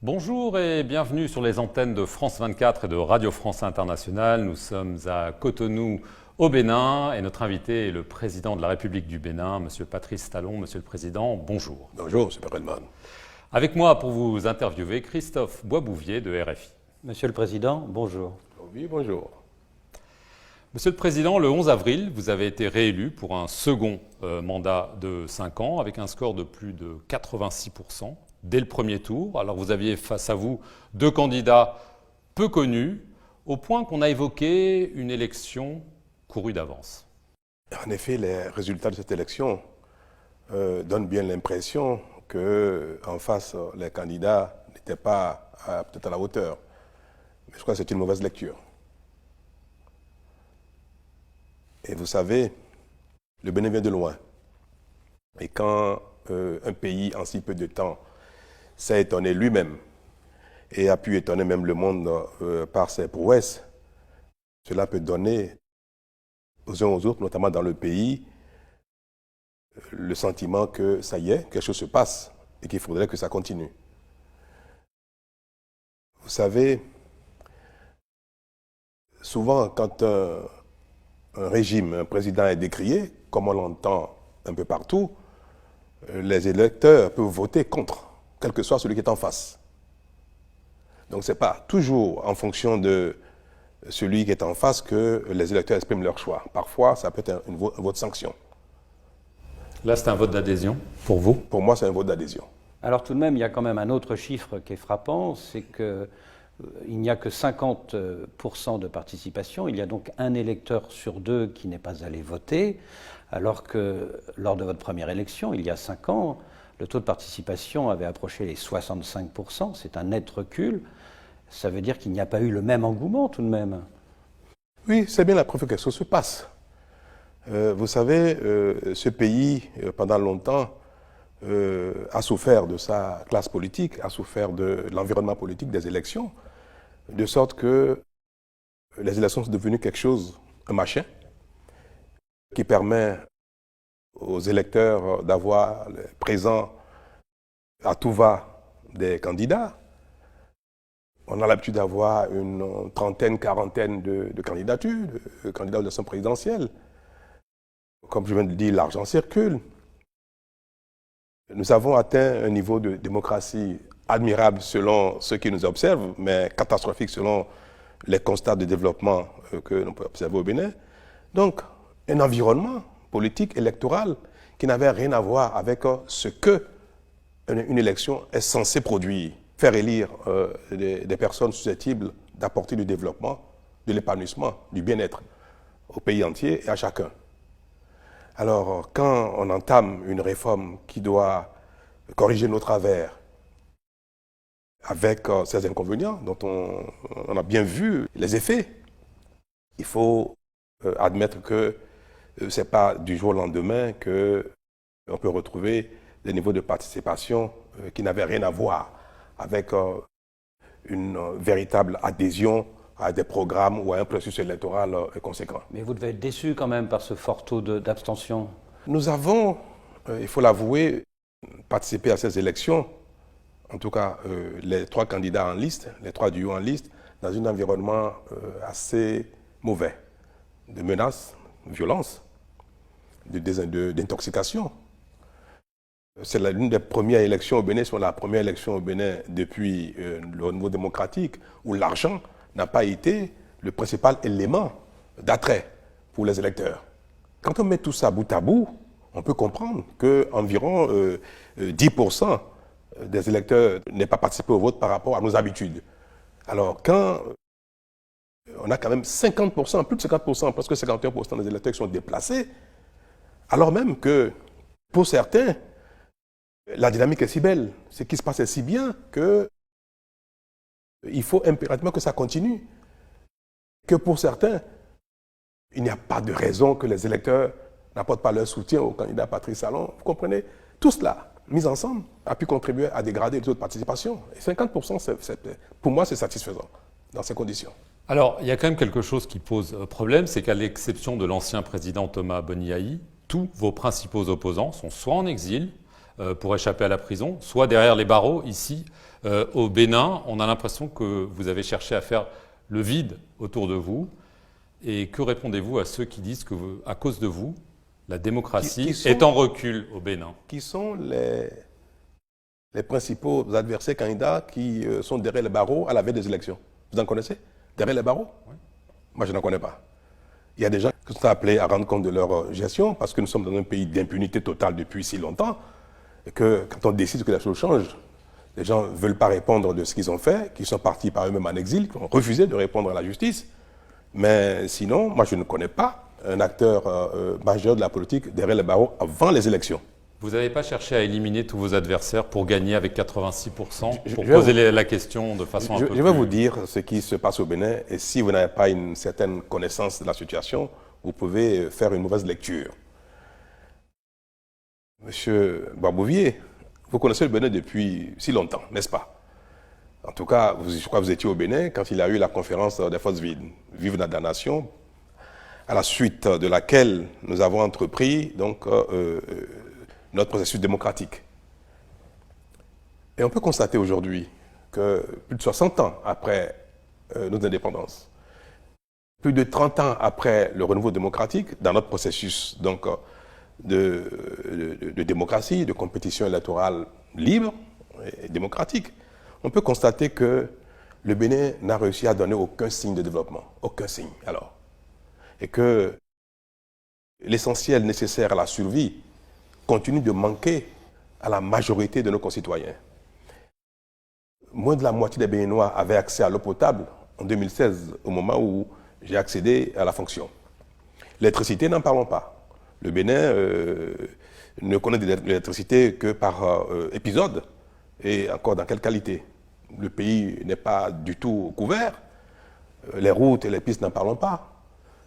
Bonjour et bienvenue sur les antennes de France 24 et de Radio France Internationale. Nous sommes à Cotonou, au Bénin, et notre invité est le président de la République du Bénin, M. Patrice Talon. Monsieur le Président, bonjour. Bonjour, M. Perelman. Avec moi pour vous interviewer, Christophe Boisbouvier de RFI. Monsieur le Président, bonjour. Oui, bonjour. Monsieur le Président, le 11 avril, vous avez été réélu pour un second mandat de 5 ans avec un score de plus de 86% dès le premier tour. Alors vous aviez face à vous deux candidats peu connus, au point qu'on a évoqué une élection courue d'avance. En effet, les résultats de cette élection donnent bien l'impression qu'en face, les candidats n'étaient pas peut-être à la hauteur. Mais je crois que c'est une mauvaise lecture. Et vous savez, le Bénin vient de loin. Et quand un pays, en si peu de temps, s'est étonné lui-même et a pu étonner même le monde par ses prouesses, cela peut donner aux uns aux autres, notamment dans le pays, le sentiment que ça y est, quelque chose se passe et qu'il faudrait que ça continue. Vous savez, souvent quand un régime, un président est décrié, comme on l'entend un peu partout, les électeurs peuvent voter contre, quel que soit celui qui est en face. Donc ce n'est pas toujours en fonction de celui qui est en face que les électeurs expriment leur choix. Parfois, ça peut être un vote sanction. Là, c'est un vote d'adhésion pour vous? Pour moi, c'est un vote d'adhésion. Alors tout de même, il y a quand même un autre chiffre qui est frappant, c'est qu'il n'y a que 50% de participation. Il y a donc un électeur sur deux qui n'est pas allé voter, alors que lors de votre première élection, il y a 5 ans, le taux de participation avait approché les 65%. C'est un net recul. Ça veut dire qu'il n'y a pas eu le même engouement tout de même. Oui, c'est bien la preuve que quelque chose se passe. Vous savez, ce pays, pendant longtemps, a souffert de sa classe politique, a souffert de l'environnement politique des élections, de sorte que les élections sont devenues quelque chose, un machin, qui permet aux électeurs d'avoir présent à tout va des candidats. On a l'habitude d'avoir une trentaine, quarantaine de candidatures, de candidats aux élections présidentielles. Comme je viens de le dire, l'argent circule. Nous avons atteint un niveau de démocratie admirable selon ceux qui nous observent, mais catastrophique selon les constats de développement que l'on peut observer au Bénin. Donc, un environnement politique, électoral, qui n'avait rien à voir avec ce que une élection est censée produire. Faire élire des personnes susceptibles d'apporter du développement, de l'épanouissement, du bien-être au pays entier et à chacun. Alors, quand on entame une réforme qui doit corriger nos travers avec ses inconvénients, dont on a bien vu les effets, il faut admettre que ce n'est pas du jour au lendemain qu'on peut retrouver des niveaux de participation qui n'avaient rien à voir avec une véritable adhésion à des programmes ou à un processus électoral conséquent. Mais vous devez être déçu quand même par ce fort taux d'abstention. Nous avons, il faut l'avouer, participé à ces élections, en tout cas les 3 candidats en liste, les 3 duos en liste, dans un environnement assez mauvais, de menaces, de violences, d'intoxication. C'est l'une des premières élections au Bénin, c'est la première élection au Bénin depuis le renouveau démocratique, où l'argent n'a pas été le principal élément d'attrait pour les électeurs. Quand on met tout ça bout à bout, on peut comprendre qu'environ 10% des électeurs n'aient pas participé au vote par rapport à nos habitudes. Alors quand on a quand même 50%, plus de 50%, presque 51% des électeurs qui sont déplacés, alors même que pour certains, la dynamique est si belle, ce qui se passe est si bien que il faut impérativement que ça continue. Que pour certains, il n'y a pas de raison que les électeurs n'apportent pas leur soutien au candidat Patrice Talon. Vous comprenez? Tout cela, mis ensemble, a pu contribuer à dégrader le taux de participation. Et 50%, pour moi, c'est satisfaisant dans ces conditions. Alors, il y a quand même quelque chose qui pose problème, c'est qu'à l'exception de l'ancien président Thomas Boniaï, tous vos principaux opposants sont soit en exil pour échapper à la prison, soit derrière les barreaux ici Au Bénin, on a l'impression que vous avez cherché à faire le vide autour de vous. Et que répondez-vous à ceux qui disent que, à cause de vous, la démocratie est en recul au Bénin? Qui sont les principaux adversaires candidats qui sont derrière les barreaux à la veille des élections? Vous en connaissez? Derrière les barreaux? Oui. Moi, je n'en connais pas. Il y a des gens qui sont appelés à rendre compte de leur gestion parce que nous sommes dans un pays d'impunité totale depuis si longtemps et que quand on décide que la chose change, les gens ne veulent pas répondre de ce qu'ils ont fait, qu'ils sont partis par eux-mêmes en exil, qui ont refusé de répondre à la justice. Mais sinon, moi, je ne connais pas un acteur majeur de la politique derrière les barreaux avant les élections. Vous n'avez pas cherché à éliminer tous vos adversaires pour gagner avec 86%, pour poser la question de façon un peu plus... Je vais vous dire ce qui se passe au Bénin, et si vous n'avez pas une certaine connaissance de la situation, vous pouvez faire une mauvaise lecture. Monsieur Barbouvier, vous connaissez le Bénin depuis si longtemps, n'est-ce pas? En tout cas, je crois que vous étiez au Bénin quand il y a eu la conférence des forces vives de la nation, à la suite de laquelle nous avons entrepris donc, notre processus démocratique. Et on peut constater aujourd'hui que plus de 60 ans après nos indépendances, plus de 30 ans après le renouveau démocratique, dans notre processus donc, de démocratie, de compétition électorale libre et démocratique, on peut constater que le Bénin n'a réussi à donner aucun signe de développement. Aucun signe, alors. Et que l'essentiel nécessaire à la survie continue de manquer à la majorité de nos concitoyens. Moins de la moitié des Béninois avaient accès à l'eau potable en 2016, au moment où j'ai accédé à la fonction. L'électricité, n'en parlons pas. Le Bénin ne connaît de l'électricité que par épisode, et encore dans quelle qualité. Le pays n'est pas du tout couvert. Les routes et les pistes, n'en parlons pas.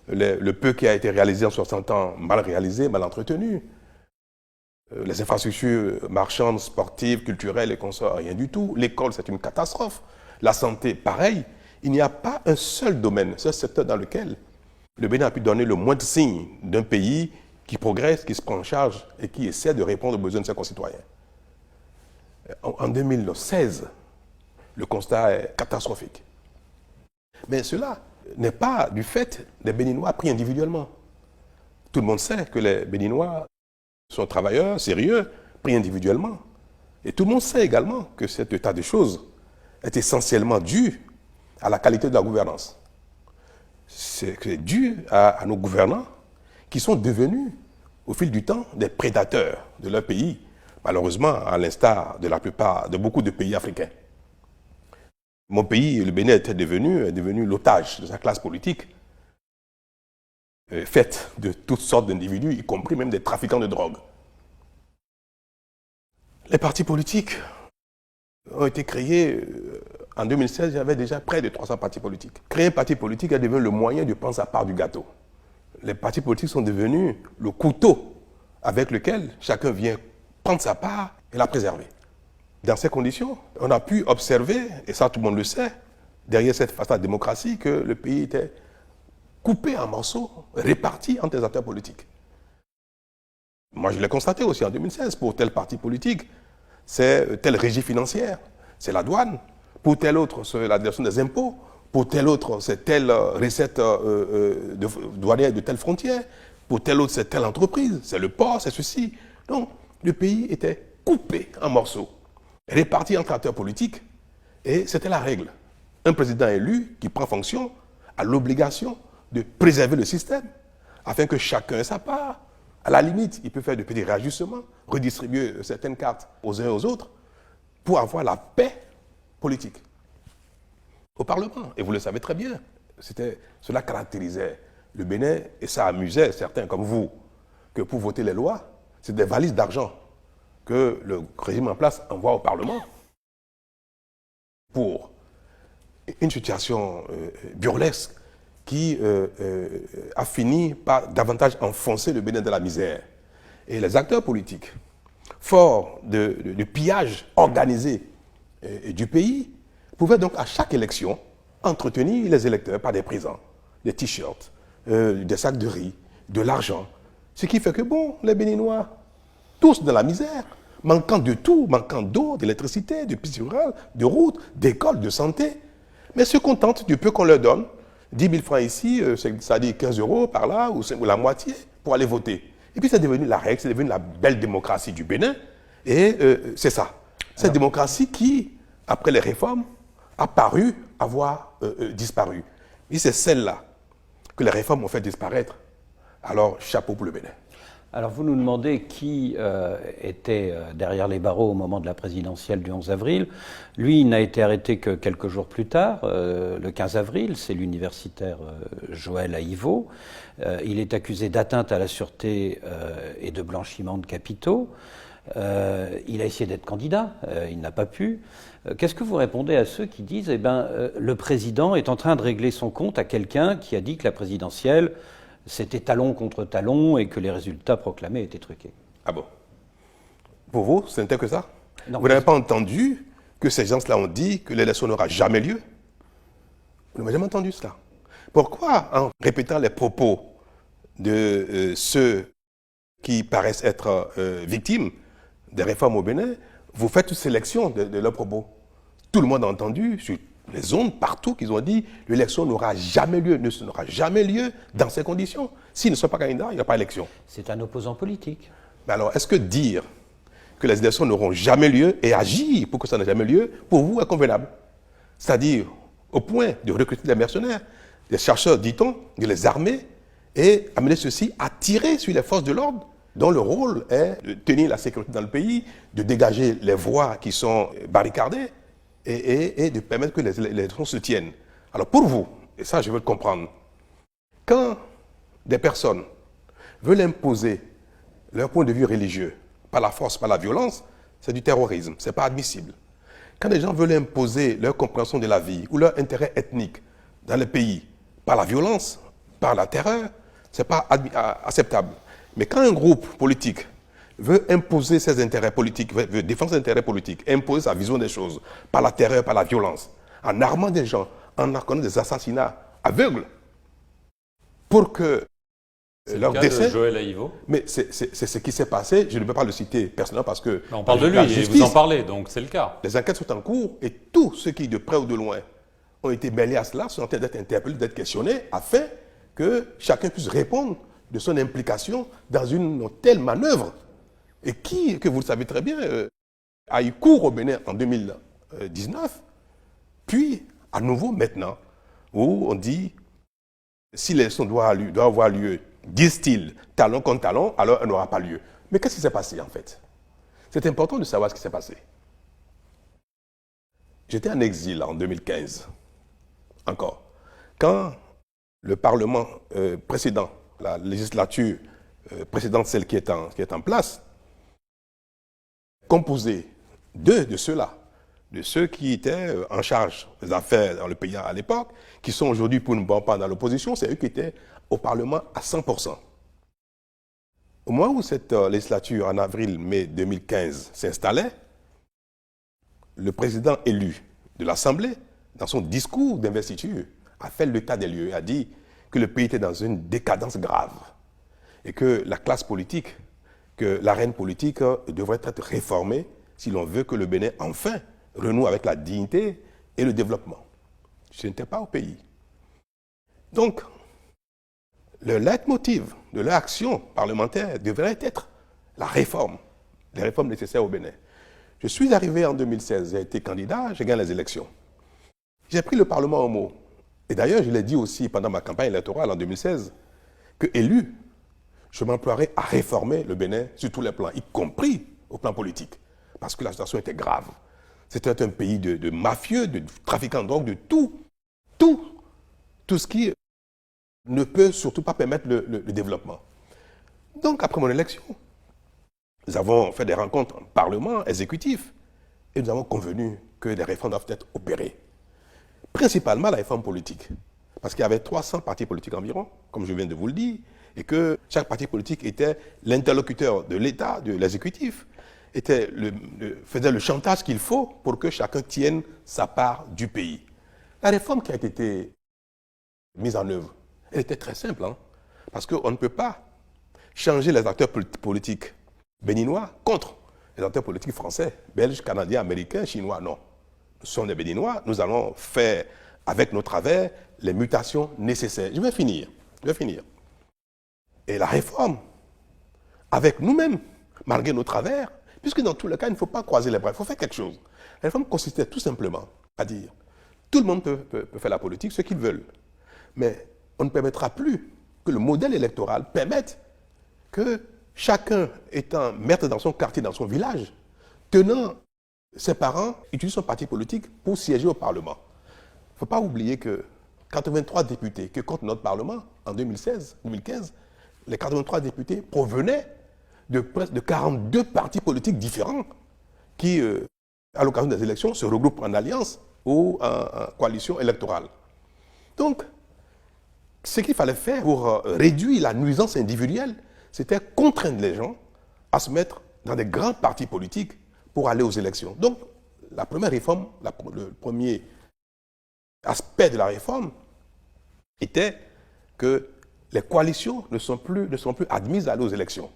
Le peu qui a été réalisé en 60 ans, mal réalisé, mal entretenu. Les infrastructures marchandes, sportives, culturelles et consorts, rien du tout. L'école, c'est une catastrophe. La santé, pareil. Il n'y a pas un seul domaine, un seul secteur dans lequel le Bénin a pu donner le moindre signe d'un pays qui progresse, qui se prend en charge et qui essaie de répondre aux besoins de ses concitoyens. En 2016, le constat est catastrophique. Mais cela n'est pas du fait des Béninois pris individuellement. Tout le monde sait que les Béninois sont travailleurs, sérieux, pris individuellement. Et tout le monde sait également que cet état de choses est essentiellement dû à la qualité de la gouvernance. C'est dû à nos gouvernants qui sont devenus, au fil du temps, des prédateurs de leur pays, malheureusement, à l'instar de beaucoup de pays africains. Mon pays, le Bénin, est devenu l'otage de sa classe politique, faite de toutes sortes d'individus, y compris même des trafiquants de drogue. Les partis politiques ont été créés en 2016, il y avait déjà près de 300 partis politiques. Créer un parti politique est devenu le moyen de prendre sa part du gâteau. Les partis politiques sont devenus le couteau avec lequel chacun vient prendre sa part et la préserver. Dans ces conditions, on a pu observer, et ça tout le monde le sait, derrière cette façade démocratie, que le pays était coupé en morceaux, réparti entre les acteurs politiques. Moi, je l'ai constaté aussi en 2016. Pour tel parti politique, c'est telle régie financière, c'est la douane. Pour tel autre, c'est la direction des impôts. Pour tel autre, c'est telle recette douanière de telle frontière. Pour tel autre, c'est telle entreprise, c'est le port, c'est ceci. Donc, le pays était coupé en morceaux, réparti entre acteurs politiques, et c'était la règle. Un président élu qui prend fonction a l'obligation de préserver le système, afin que chacun ait sa part. À la limite, il peut faire de petits réajustements, redistribuer certaines cartes aux uns et aux autres, pour avoir la paix politique au Parlement. Et vous le savez très bien, cela caractérisait le Bénin, et ça amusait certains comme vous, que pour voter les lois, c'est des valises d'argent que le régime en place envoie au Parlement pour une situation burlesque qui a fini par davantage enfoncer le Bénin dans la misère. Et les acteurs politiques, forts de pillage organisé du pays, pouvaient donc à chaque élection entretenir les électeurs par des présents, des t-shirts, des sacs de riz, de l'argent. Ce qui fait que, bon, les Béninois, tous dans la misère, manquant de tout, manquant d'eau, d'électricité, de pistes rurales, de routes, d'écoles, de santé. Mais se contentent du peu qu'on leur donne. 10 000 francs ici, ça dit 15 euros par là, ou la moitié, pour aller voter. Et puis c'est devenu la règle, c'est devenu la belle démocratie du Bénin. Et c'est ça. Cette démocratie qui, après les réformes, a paru avoir disparu. Et c'est celle-là que les réformes ont fait disparaître. Alors, chapeau pour le Bénin. Alors vous nous demandez qui était derrière les barreaux au moment de la présidentielle du 11 avril. Lui, il n'a été arrêté que quelques jours plus tard, le 15 avril, c'est l'universitaire Joël Aïvo. Il est accusé d'atteinte à la sûreté et de blanchiment de capitaux. Il a essayé d'être candidat, il n'a pas pu. Qu'est-ce que vous répondez à ceux qui disent le président est en train de régler son compte à quelqu'un qui a dit que la présidentielle c'était talon contre talon et que les résultats proclamés étaient truqués? Ah bon? Pour vous, ce n'était que ça? Non, vous n'avez pas entendu que ces gens-là ont dit que l'élection n'aura jamais lieu? Vous n'avez jamais entendu cela? Pourquoi, en répétant les propos de ceux qui paraissent être victimes des réformes au Bénin, vous faites une sélection de leurs propos? Tout le monde a entendu sur les zones, partout, qu'ils ont dit l'élection n'aura jamais lieu, n'aura jamais lieu dans ces conditions. S'ils ne sont pas candidats, il n'y a pas d'élection. c'est un opposant politique. Mais alors, est-ce que dire que les élections n'auront jamais lieu et agir pour que ça n'ait jamais lieu, pour vous, est convenable? C'est-à-dire, au point de recruter des mercenaires, des chercheurs, dit-on, de les armer et amener ceux-ci à tirer sur les forces de l'ordre, dont le rôle est de tenir la sécurité dans le pays, de dégager les voies qui sont barricadées et de permettre que les élections se tiennent. Alors pour vous, et ça je veux le comprendre, quand des personnes veulent imposer leur point de vue religieux par la force, par la violence, c'est du terrorisme, ce n'est pas admissible. Quand des gens veulent imposer leur compréhension de la vie ou leur intérêt ethnique dans le pays par la violence, par la terreur, ce n'est pas acceptable. Mais quand un groupe politique veut imposer ses intérêts politiques, veut défendre ses intérêts politiques, imposer sa vision des choses par la terreur, par la violence, en armant des gens, en ordonnant des assassinats aveugles, pour que leur le cas décès... de Joël Aïvo. Mais c'est ce qui s'est passé, je ne peux pas le citer personnellement parce que... Mais on parle de lui la et justice, vous en parlez, donc c'est le cas. les enquêtes sont en cours et tous ceux qui, de près ou de loin, ont été mêlés à cela sont en train d'être interpellés, d'être questionnés, afin que chacun puisse répondre de son implication dans une telle manœuvre. Et qui, que vous le savez très bien, a eu cours au Bénin en 2019, puis à nouveau maintenant, où on dit, si l'élection doit avoir lieu, disent-ils, talon contre talon, alors elle n'aura pas lieu. Mais qu'est-ce qui s'est passé en fait? C'est important de savoir ce qui s'est passé. J'étais en exil en 2015, encore, quand le Parlement précédent, la législature précédente, celle qui est en place, composé de ceux-là, de ceux qui étaient en charge des affaires dans le pays à l'époque, qui sont aujourd'hui pour une bonne part dans l'opposition, c'est eux qui étaient au Parlement à 100%. Au moment où cette législature, en avril-mai 2015, s'installait, le président élu de l'Assemblée, dans son discours d'investiture, a fait l'état des lieux, a dit que le pays était dans une décadence grave et que la classe politique, que l'arène politique devrait être réformée si l'on veut que le Bénin, enfin, renoue avec la dignité et le développement. Je n'étais pas au pays. Donc, le leitmotiv de leur action parlementaire devrait être la réforme, les réformes nécessaires au Bénin. Je suis arrivé en 2016, j'ai été candidat, j'ai gagné les élections. J'ai pris le Parlement au mot. Et d'ailleurs, je l'ai dit aussi pendant ma campagne électorale en 2016, que élu, je m'emploierai à réformer le Bénin sur tous les plans, y compris au plan politique, parce que la situation était grave. C'était un pays de mafieux, de trafiquants de drogue, de tout ce qui ne peut surtout pas permettre le développement. Donc, après mon élection, nous avons fait des rencontres en Parlement, exécutif, et nous avons convenu que des réformes doivent être opérées. Principalement la réforme politique. Parce qu'il y avait 300 partis politiques environ, comme je viens de vous le dire, et que chaque parti politique était l'interlocuteur de l'État, de l'exécutif, faisait le chantage qu'il faut pour que chacun tienne sa part du pays. La réforme qui a été mise en œuvre, elle était très simple, hein, parce qu'on ne peut pas changer les acteurs politiques béninois contre les acteurs politiques français, belges, canadiens, américains, chinois, non. Nous sommes des Béninois, nous allons faire avec nos travers les mutations nécessaires. Je vais finir. Et la réforme, avec nous-mêmes, malgré nos travers, puisque dans tous les cas, il ne faut pas croiser les bras, il faut faire quelque chose. La réforme consistait tout simplement à dire, tout le monde peut faire la politique, ce qu'ils veulent. Mais on ne permettra plus que le modèle électoral permette que chacun étant maître dans son quartier, dans son village, tenant ses parents, utilise son parti politique pour siéger au Parlement. Il ne faut pas oublier que 83 députés que compte notre Parlement en 2015, les 83 députés provenaient de 42 partis politiques différents qui, à l'occasion des élections, se regroupent en alliance ou en coalition électorale. Donc, ce qu'il fallait faire pour réduire la nuisance individuelle, c'était contraindre les gens à se mettre dans des grands partis politiques pour aller aux élections. Donc, la première réforme, le premier aspect de la réforme était que les coalitions ne sont plus admises à aller aux élections.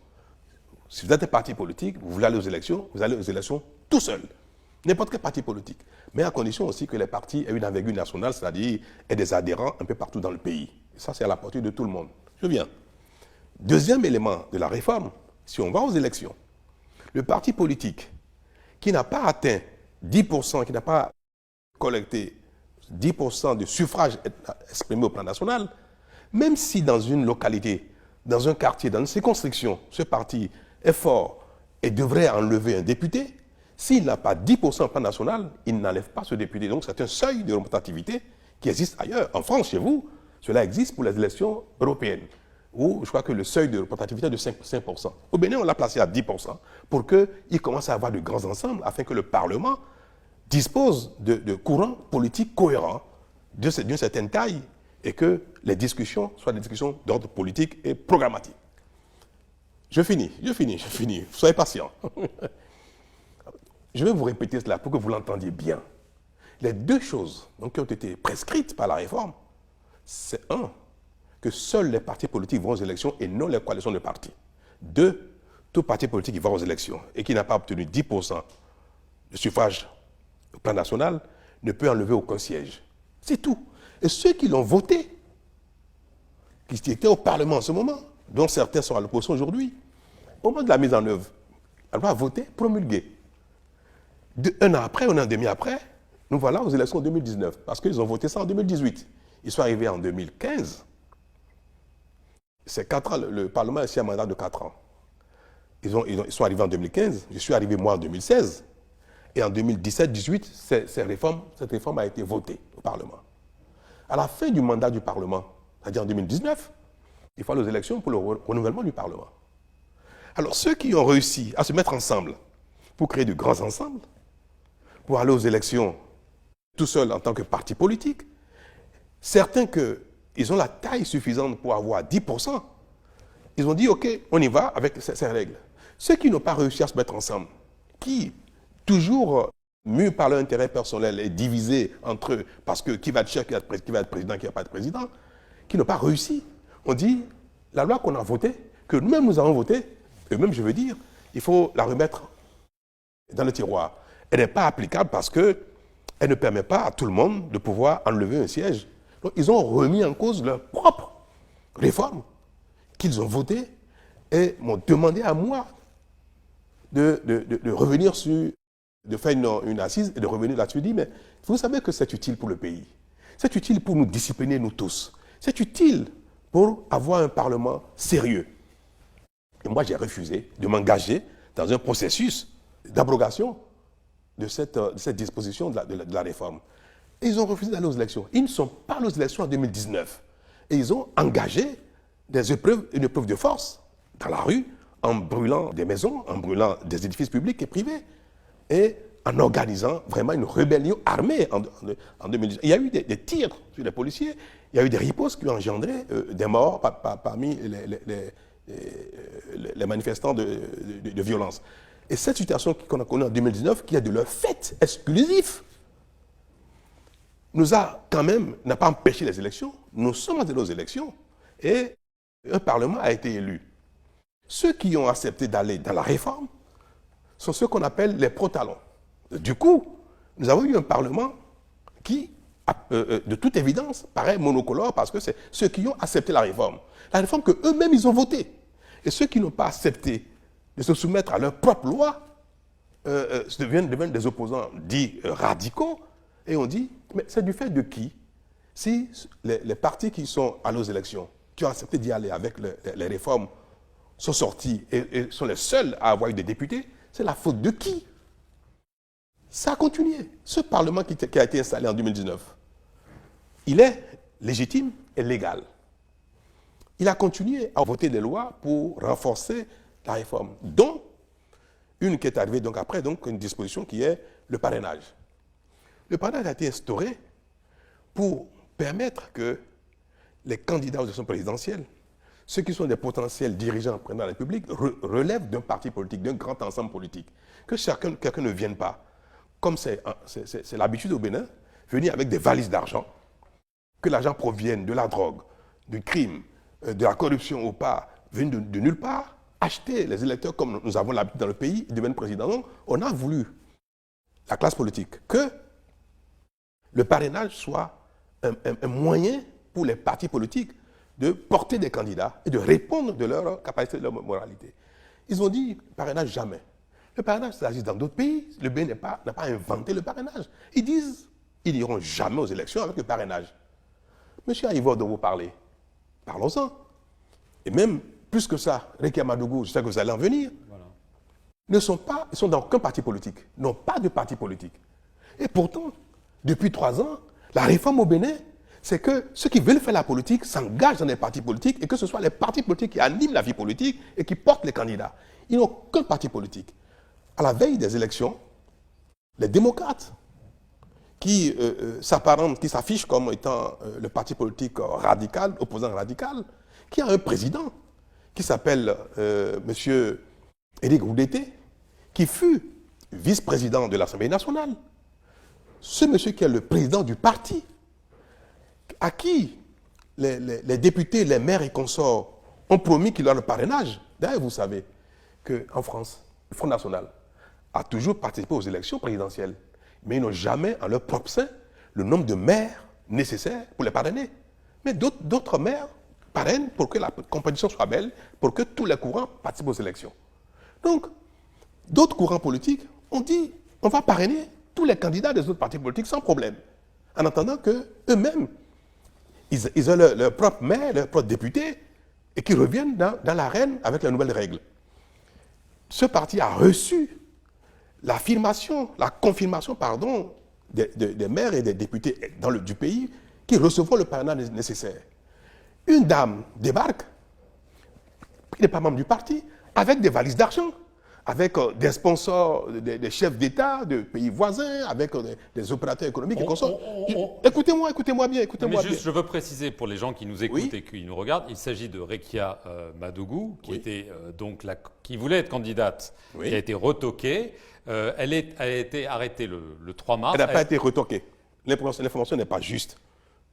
Si vous êtes un parti politique, vous voulez aller aux élections, vous allez aux élections tout seul. N'importe quel parti politique. Mais à condition aussi que les partis aient une envergure nationale, c'est-à-dire aient des adhérents un peu partout dans le pays. Et ça, c'est à la portée de tout le monde. Je viens. Deuxième élément de la réforme, si on va aux élections, le parti politique qui n'a pas atteint 10%, qui n'a pas collecté 10% de suffrages exprimés au plan national, même si dans une localité, dans un quartier, dans une circonscription, ce parti est fort et devrait enlever un député, s'il n'a pas 10% au plan national, il n'enlève pas ce député. Donc c'est un seuil de représentativité qui existe ailleurs. En France, chez vous, cela existe pour les élections européennes, où je crois que le seuil de représentativité est de 5%. Au Bénin, on l'a placé à 10% pour qu'il commence à avoir de grands ensembles, afin que le Parlement dispose de courants politiques cohérents d'une certaine taille et que les discussions soient des discussions d'ordre politique et programmatique. Je finis. Soyez patients. Je vais vous répéter cela pour que vous l'entendiez bien. Les deux choses qui ont été prescrites par la réforme, c'est un, que seuls les partis politiques vont aux élections et non les coalitions de partis. Deux, tout parti politique qui va aux élections et qui n'a pas obtenu 10% de suffrage au plan national ne peut enlever aucun siège. C'est tout. Et ceux qui l'ont voté, qui étaient au Parlement en ce moment, dont certains sont à l'opposition aujourd'hui, au moment de la mise en œuvre, la loi a voté, promulguée. Un an après, un an et demi après, nous voilà aux élections en 2019, parce qu'ils ont voté ça en 2018. Ils sont arrivés en 2015. C'est 4 ans, le Parlement a ici un mandat de 4 ans. Ils sont arrivés en 2015, je suis arrivé moi en 2016. Et en 2017-18, cette réforme a été votée au Parlement. À la fin du mandat du Parlement, c'est-à-dire en 2019, il faut aller aux élections pour le renouvellement du Parlement. Alors ceux qui ont réussi à se mettre ensemble pour créer de grands ensembles, pour aller aux élections tout seuls en tant que parti politique, certains qu'ils ont la taille suffisante pour avoir 10%, ils ont dit, OK, on y va avec ces règles. Ceux qui n'ont pas réussi à se mettre ensemble, qui, toujours mus par leur intérêt personnel et divisés entre eux, parce que qui va être chef, qui va être président, qui ne va pas être président, qui n'ont pas réussi, on dit, la loi qu'on a votée, que nous-mêmes nous avons votée, eux-mêmes, je veux dire, il faut la remettre dans le tiroir. Elle n'est pas applicable parce qu'elle ne permet pas à tout le monde de pouvoir enlever un siège. Donc, ils ont remis en cause leur propre réforme qu'ils ont votée et m'ont demandé à moi de revenir sur, de faire une assise et de revenir là-dessus. Je dis, mais vous savez que c'est utile pour le pays. C'est utile pour nous discipliner, nous tous. C'est utile pour avoir un Parlement sérieux. Et moi, j'ai refusé de m'engager dans un processus d'abrogation de cette disposition de la réforme. Et ils ont refusé d'aller aux élections. Ils ne sont pas allés aux élections en 2019. Et ils ont engagé une épreuve de force dans la rue, en brûlant des maisons, en brûlant des édifices publics et privés, et en organisant vraiment une rébellion armée en 2019. Il y a eu des tirs sur les policiers, il y a eu des ripostes qui ont engendré des morts parmi les manifestants de violence. Et cette situation qu'on a connue en 2019, qui est de leur fait exclusif, n'a pas empêché les élections. Nous sommes allés aux élections et un Parlement a été élu. Ceux qui ont accepté d'aller dans la réforme sont ceux qu'on appelle les pro-talons. Du coup, nous avons eu un Parlement qui, de toute évidence, paraît monocolore parce que c'est ceux qui ont accepté la réforme. La réforme qu'eux-mêmes, ils ont votée. Et ceux qui n'ont pas accepté de se soumettre à leur propre loi deviennent des opposants dits radicaux. Et on dit, mais c'est du fait de qui? Si les partis qui sont allés aux élections, qui ont accepté d'y aller avec les réformes, sont sortis et sont les seuls à avoir eu des députés, c'est la faute de qui? Ça a continué. Ce Parlement qui a été installé en 2019, il est légitime et légal. Il a continué à voter des lois pour renforcer la réforme, dont une qui est arrivée donc après, donc une disposition qui est le parrainage. Le parrainage a été instauré pour permettre que les candidats aux élections présidentielles, ceux qui sont des potentiels dirigeants présidents de la République, relèvent d'un parti politique, d'un grand ensemble politique. Que quelqu'un ne vienne pas, comme c'est l'habitude au Bénin, venir avec des valises d'argent, que l'argent provienne de la drogue, du crime, de la corruption ou pas, vienne de nulle part, acheter les électeurs comme nous avons l'habitude dans le pays, ils deviennent présidents. Donc, on a voulu, la classe politique, que le parrainage soit un moyen pour les partis politiques de porter des candidats et de répondre de leur capacité, de leur moralité. Ils ont dit, parrainage jamais. Le parrainage, ça existe dans d'autres pays. Le BN n'a pas inventé le parrainage. Ils disent, ils n'iront jamais aux élections avec le parrainage. Monsieur Aïvo, dont vous parlez, parlons-en. Et même plus que ça, Rekia Madougou, je sais que vous allez en venir, voilà. Ils sont dans aucun parti politique, n'ont pas de parti politique. Et pourtant, depuis 3 ans, la réforme au Bénin, c'est que ceux qui veulent faire la politique s'engagent dans des partis politiques et que ce soit les partis politiques qui animent la vie politique et qui portent les candidats. Ils n'ont qu'un parti politique. À la veille des élections, les démocrates, qui s'apparentent, qui s'affichent comme étant le parti politique radical, opposant radical, qui a un président qui s'appelle M. Éric Roudete, qui fut vice-président de l'Assemblée nationale. Ce monsieur qui est le président du parti, à qui les députés, les maires et consorts ont promis qu'il aura le parrainage. D'ailleurs, vous savez qu'en France, le Front National a toujours participé aux élections présidentielles, mais ils n'ont jamais en leur propre sein le nombre de maires nécessaires pour les parrainer. Mais d'autres maires parrainent pour que la compétition soit belle, pour que tous les courants participent aux élections. Donc, d'autres courants politiques ont dit, on va parrainer tous les candidats des autres partis politiques sans problème, en attendant qu'eux-mêmes, ils ont leur propre maire, leur propre député, et qu'ils reviennent dans l'arène avec les nouvelles règles. Ce parti a reçu l'affirmation, la confirmation, pardon, des maires et des députés du pays qui recevront le parrainage nécessaire. Une dame débarque, qui n'est pas membre du parti, avec des valises d'argent, avec des sponsors, des chefs d'État de pays voisins, avec des opérateurs économiques et consorts. Écoutez-moi bien, écoutez-moi bien. Je veux préciser pour les gens qui nous écoutent oui. et qui nous regardent, il s'agit de Rekia Madougou, qui était qui voulait être candidate, oui. qui a été retoquée. Elle a été arrêtée le 3 mars. Elle n'a pas été retoquée. L'information n'est pas juste.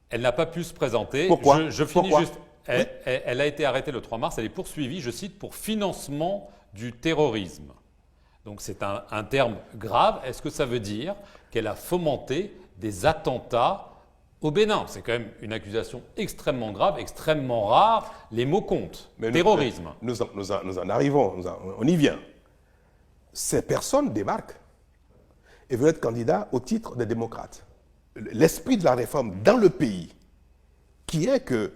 Elle n'a pas pu se présenter. Pourquoi? Je finis Pourquoi? juste. Elle a été arrêtée le 3 mars. Elle est poursuivie, je cite, pour financement du terrorisme. Donc c'est un terme grave. Est-ce que ça veut dire qu'elle a fomenté des attentats au Bénin? C'est quand même une accusation extrêmement grave, extrêmement rare. Les mots comptent. Mais terrorisme. Nous en arrivons, on y vient. Ces personnes débarquent et veulent être candidats au titre des démocrates. L'esprit de la réforme dans le pays, qui est que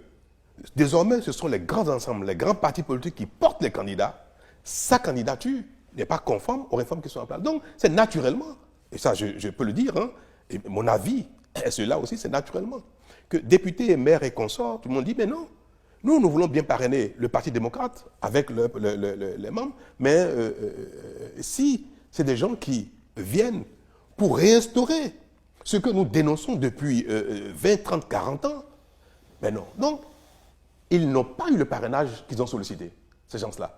désormais ce sont les grands ensembles, les grands partis politiques qui portent les candidats, sa candidature n'est pas conforme aux réformes qui sont en place. Donc c'est naturellement, et ça je peux le dire, hein, et mon avis est celui-là aussi, c'est naturellement, que députés, maires et consorts, tout le monde dit, mais non, nous voulons bien parrainer le Parti démocrate avec les membres, mais si c'est des gens qui viennent pour réinstaurer ce que nous dénonçons depuis 20, 30, 40 ans, mais non. Donc, ils n'ont pas eu le parrainage qu'ils ont sollicité, ces gens-là.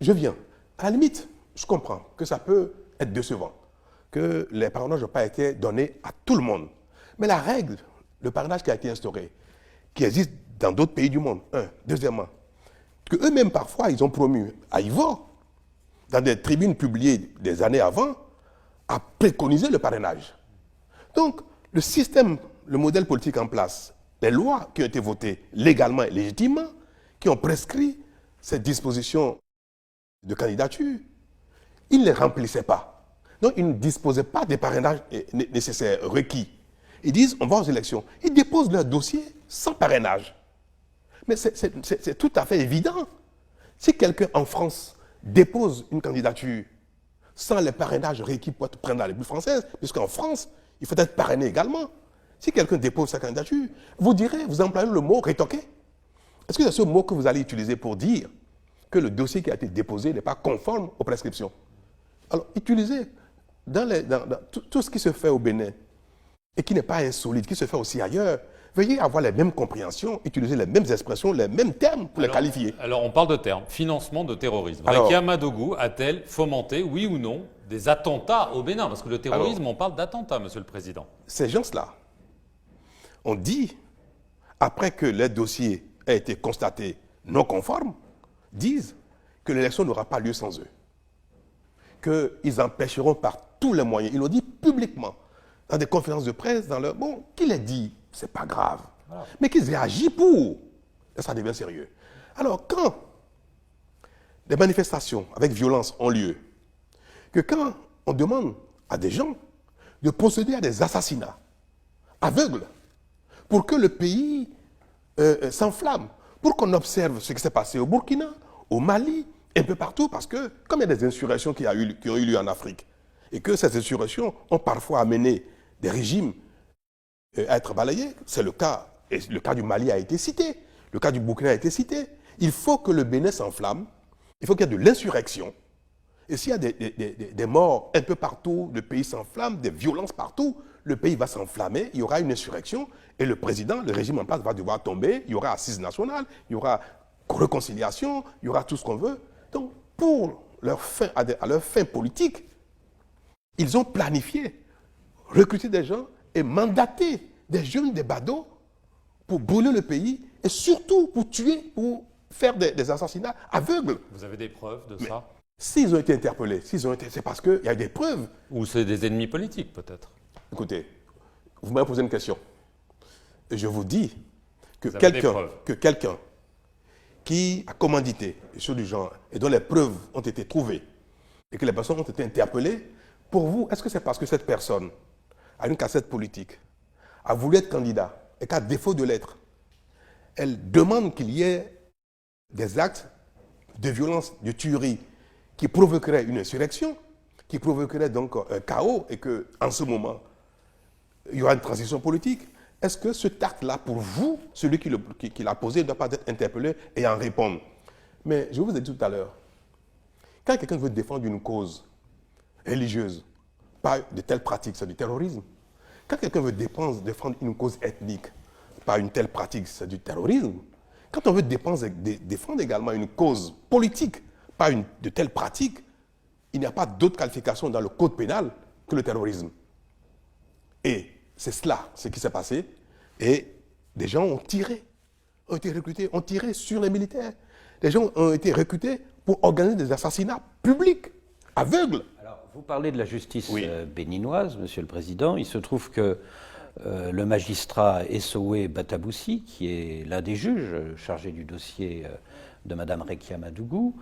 Je viens. À la limite, je comprends que ça peut être décevant, que les parrainages n'ont pas été donnés à tout le monde. Mais la règle, le parrainage qui a été instauré, qui existe dans d'autres pays du monde, deuxièmement, qu'eux-mêmes parfois, ils ont promu à Ivor, dans des tribunes publiées des années avant, a préconisé le parrainage. Donc, le système, le modèle politique en place, les lois qui ont été votées légalement et légitimement, qui ont prescrit ces dispositions de candidature, ils ne les remplissaient pas. Donc, ils ne disposaient pas des parrainages nécessaires, requis. Ils disent, on va aux élections. Ils déposent leur dossier sans parrainage. Mais c'est tout à fait évident. Si quelqu'un en France dépose une candidature sans les parrainages requis pour être président de la République française, puisqu'en France, il faut être parrainé également. Si quelqu'un dépose sa candidature, vous direz, vous employez le mot rétoqué. Est-ce que c'est ce mot que vous allez utiliser pour dire que le dossier qui a été déposé n'est pas conforme aux prescriptions? Alors, utilisez dans tout ce qui se fait au Bénin et qui n'est pas insolite, qui se fait aussi ailleurs, veuillez avoir les mêmes compréhensions, utiliser les mêmes expressions, les mêmes termes pour les qualifier. Alors, on parle de termes. Financement de terrorisme. Alors, Rekia Madougou a-t-elle fomenté, oui ou non, des attentats au Bénin? Parce que le terrorisme, on parle d'attentats, Monsieur le Président. Ces gens-là, on dit, après que les dossiers aient été constatés non conformes, disent que l'élection n'aura pas lieu sans eux. Qu'ils empêcheront par tous les moyens. Ils l'ont dit publiquement, dans des conférences de presse, dans leur... Bon, qui les dit? C'est pas grave. Voilà. Mais qu'ils aient agi pour. Et ça devient sérieux. Alors, quand des manifestations avec violence ont lieu, que quand on demande à des gens de procéder à des assassinats aveugles pour que le pays s'enflamme, pour qu'on observe ce qui s'est passé au Burkina, au Mali, un peu partout, parce que comme il y a des insurrections qui ont eu lieu en Afrique, et que ces insurrections ont parfois amené des régimes à être balayés, c'est le cas, et le cas du Mali a été cité, le cas du Burkina a été cité. Il faut que le Bénin s'enflamme, il faut qu'il y ait de l'insurrection, et s'il y a des morts un peu partout, le pays s'enflamme, des violences partout, le pays va s'enflammer, il y aura une insurrection, et le président, le régime en place va devoir tomber, il y aura assise nationale, il y aura réconciliation, il y aura tout ce qu'on veut. Donc, pour à leur fin politique, ils ont planifié, recruté des gens et mandaté des jeunes, des badauds, pour brûler le pays et surtout pour tuer, pour faire des assassinats aveugles. Vous avez des preuves de ça? S'ils ont été interpellés, c'est parce qu'il y a des preuves. Ou c'est des ennemis politiques, peut-être? Écoutez, vous m'avez posé une question. Et je vous dis que quelqu'un qui a commandité des choses du genre et dont les preuves ont été trouvées et que les personnes ont été interpellées, pour vous, est-ce que c'est parce que cette personne a une cassette politique, a voulu être candidat et qu'à défaut de l'être, elle demande qu'il y ait des actes de violence, de tuerie qui provoqueraient une insurrection, qui provoqueraient donc un chaos et qu'en ce moment, il y aura une transition politique? Est-ce que ce acte-là, pour vous, celui qui l'a posé, ne doit pas être interpellé et en répondre? Mais je vous ai dit tout à l'heure, quand quelqu'un veut défendre une cause religieuse, pas de telle pratique, c'est du terrorisme. Quand quelqu'un veut défendre une cause ethnique, pas une telle pratique, c'est du terrorisme. Quand on veut défendre également une cause politique, pas de telle pratique, il n'y a pas d'autre qualification dans le code pénal que le terrorisme. Et c'est cela, ce qui s'est passé. Et des gens ont été recrutés, ont tiré sur les militaires. Des gens ont été recrutés pour organiser des assassinats publics, aveugles. Alors, vous parlez de la justice béninoise, Monsieur le Président. Il se trouve que le magistrat Essoé Bataboussi, qui est l'un des juges chargés du dossier de Mme Rekia Madougou,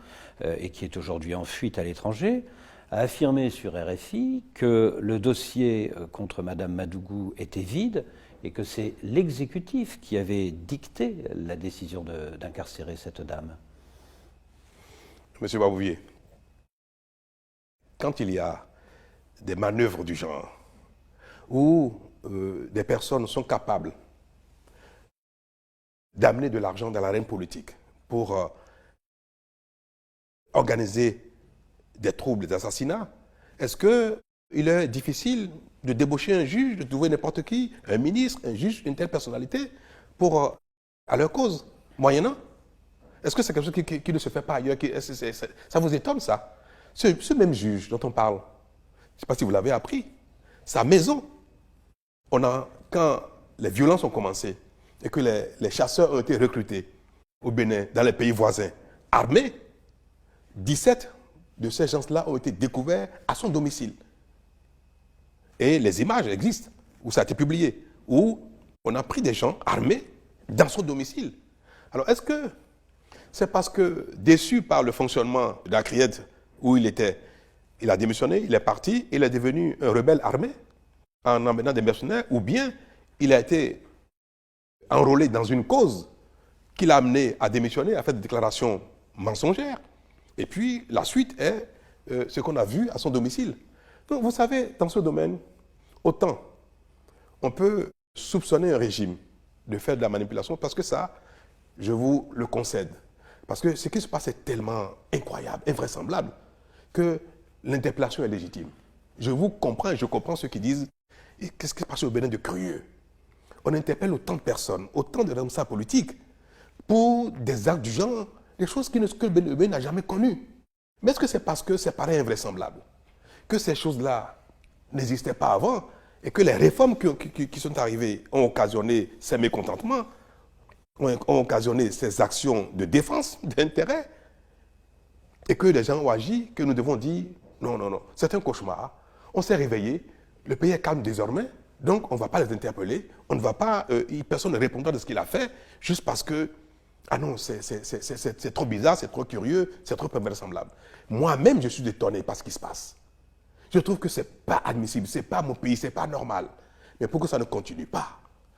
et qui est aujourd'hui en fuite à l'étranger, a affirmé sur RFI que le dossier contre Mme Madougou était vide et que c'est l'exécutif qui avait dicté la décision d'incarcérer cette dame. Monsieur Babouvier, quand il y a des manœuvres du genre où des personnes sont capables d'amener de l'argent dans l'arène politique pour organiser des troubles, des assassinats, est-ce qu'il est difficile de débaucher un juge, de trouver n'importe qui, un ministre, un juge, une telle personnalité, à leur cause, moyennant? Est-ce que c'est quelque chose qui ne se fait pas ailleurs? Ça vous étonne, ça? Ce même juge dont on parle, je ne sais pas si vous l'avez appris, sa maison, quand les violences ont commencé et que les chasseurs ont été recrutés au Bénin, dans les pays voisins, armés, 17 de ces gens-là ont été découverts à son domicile. Et les images existent, où ça a été publié, où on a pris des gens armés dans son domicile. Alors, est-ce que c'est parce que, déçu par le fonctionnement de la criette où il était, il a démissionné, il est parti, il est devenu un rebelle armé en emmenant des mercenaires, ou bien il a été enrôlé dans une cause qui l'a amené à démissionner, à faire des déclarations mensongères. Et puis, la suite est ce qu'on a vu à son domicile. Donc, vous savez, dans ce domaine, autant on peut soupçonner un régime de faire de la manipulation, parce que ça, je vous le concède. Parce que ce qui se passe est tellement incroyable, invraisemblable, que l'interpellation est légitime. Je vous comprends et je comprends ceux qui disent « Qu'est-ce qui se passe au Bénin de curieux ?» On interpelle autant de personnes, autant de responsables politiques, pour des actes du genre, des choses que le Bénin n'a jamais connues. Mais est-ce que c'est parce que ça paraît invraisemblable, que ces choses-là n'existaient pas avant, et que les réformes qui sont arrivées ont occasionné ces mécontentements, ont occasionné ces actions de défense d'intérêt, et que les gens ont agi, que nous devons dire non, non, non, c'est un cauchemar, on s'est réveillé, le pays est calme désormais, donc on ne va pas les interpeller, on ne va pas, personne ne répondra de ce qu'il a fait, juste parce que, ah non, c'est trop bizarre, c'est trop curieux, c'est trop invraisemblable. Moi-même, je suis étonné par ce qui se passe. Je trouve que ce n'est pas admissible, ce n'est pas mon pays, ce n'est pas normal. Mais pour que ça ne continue pas,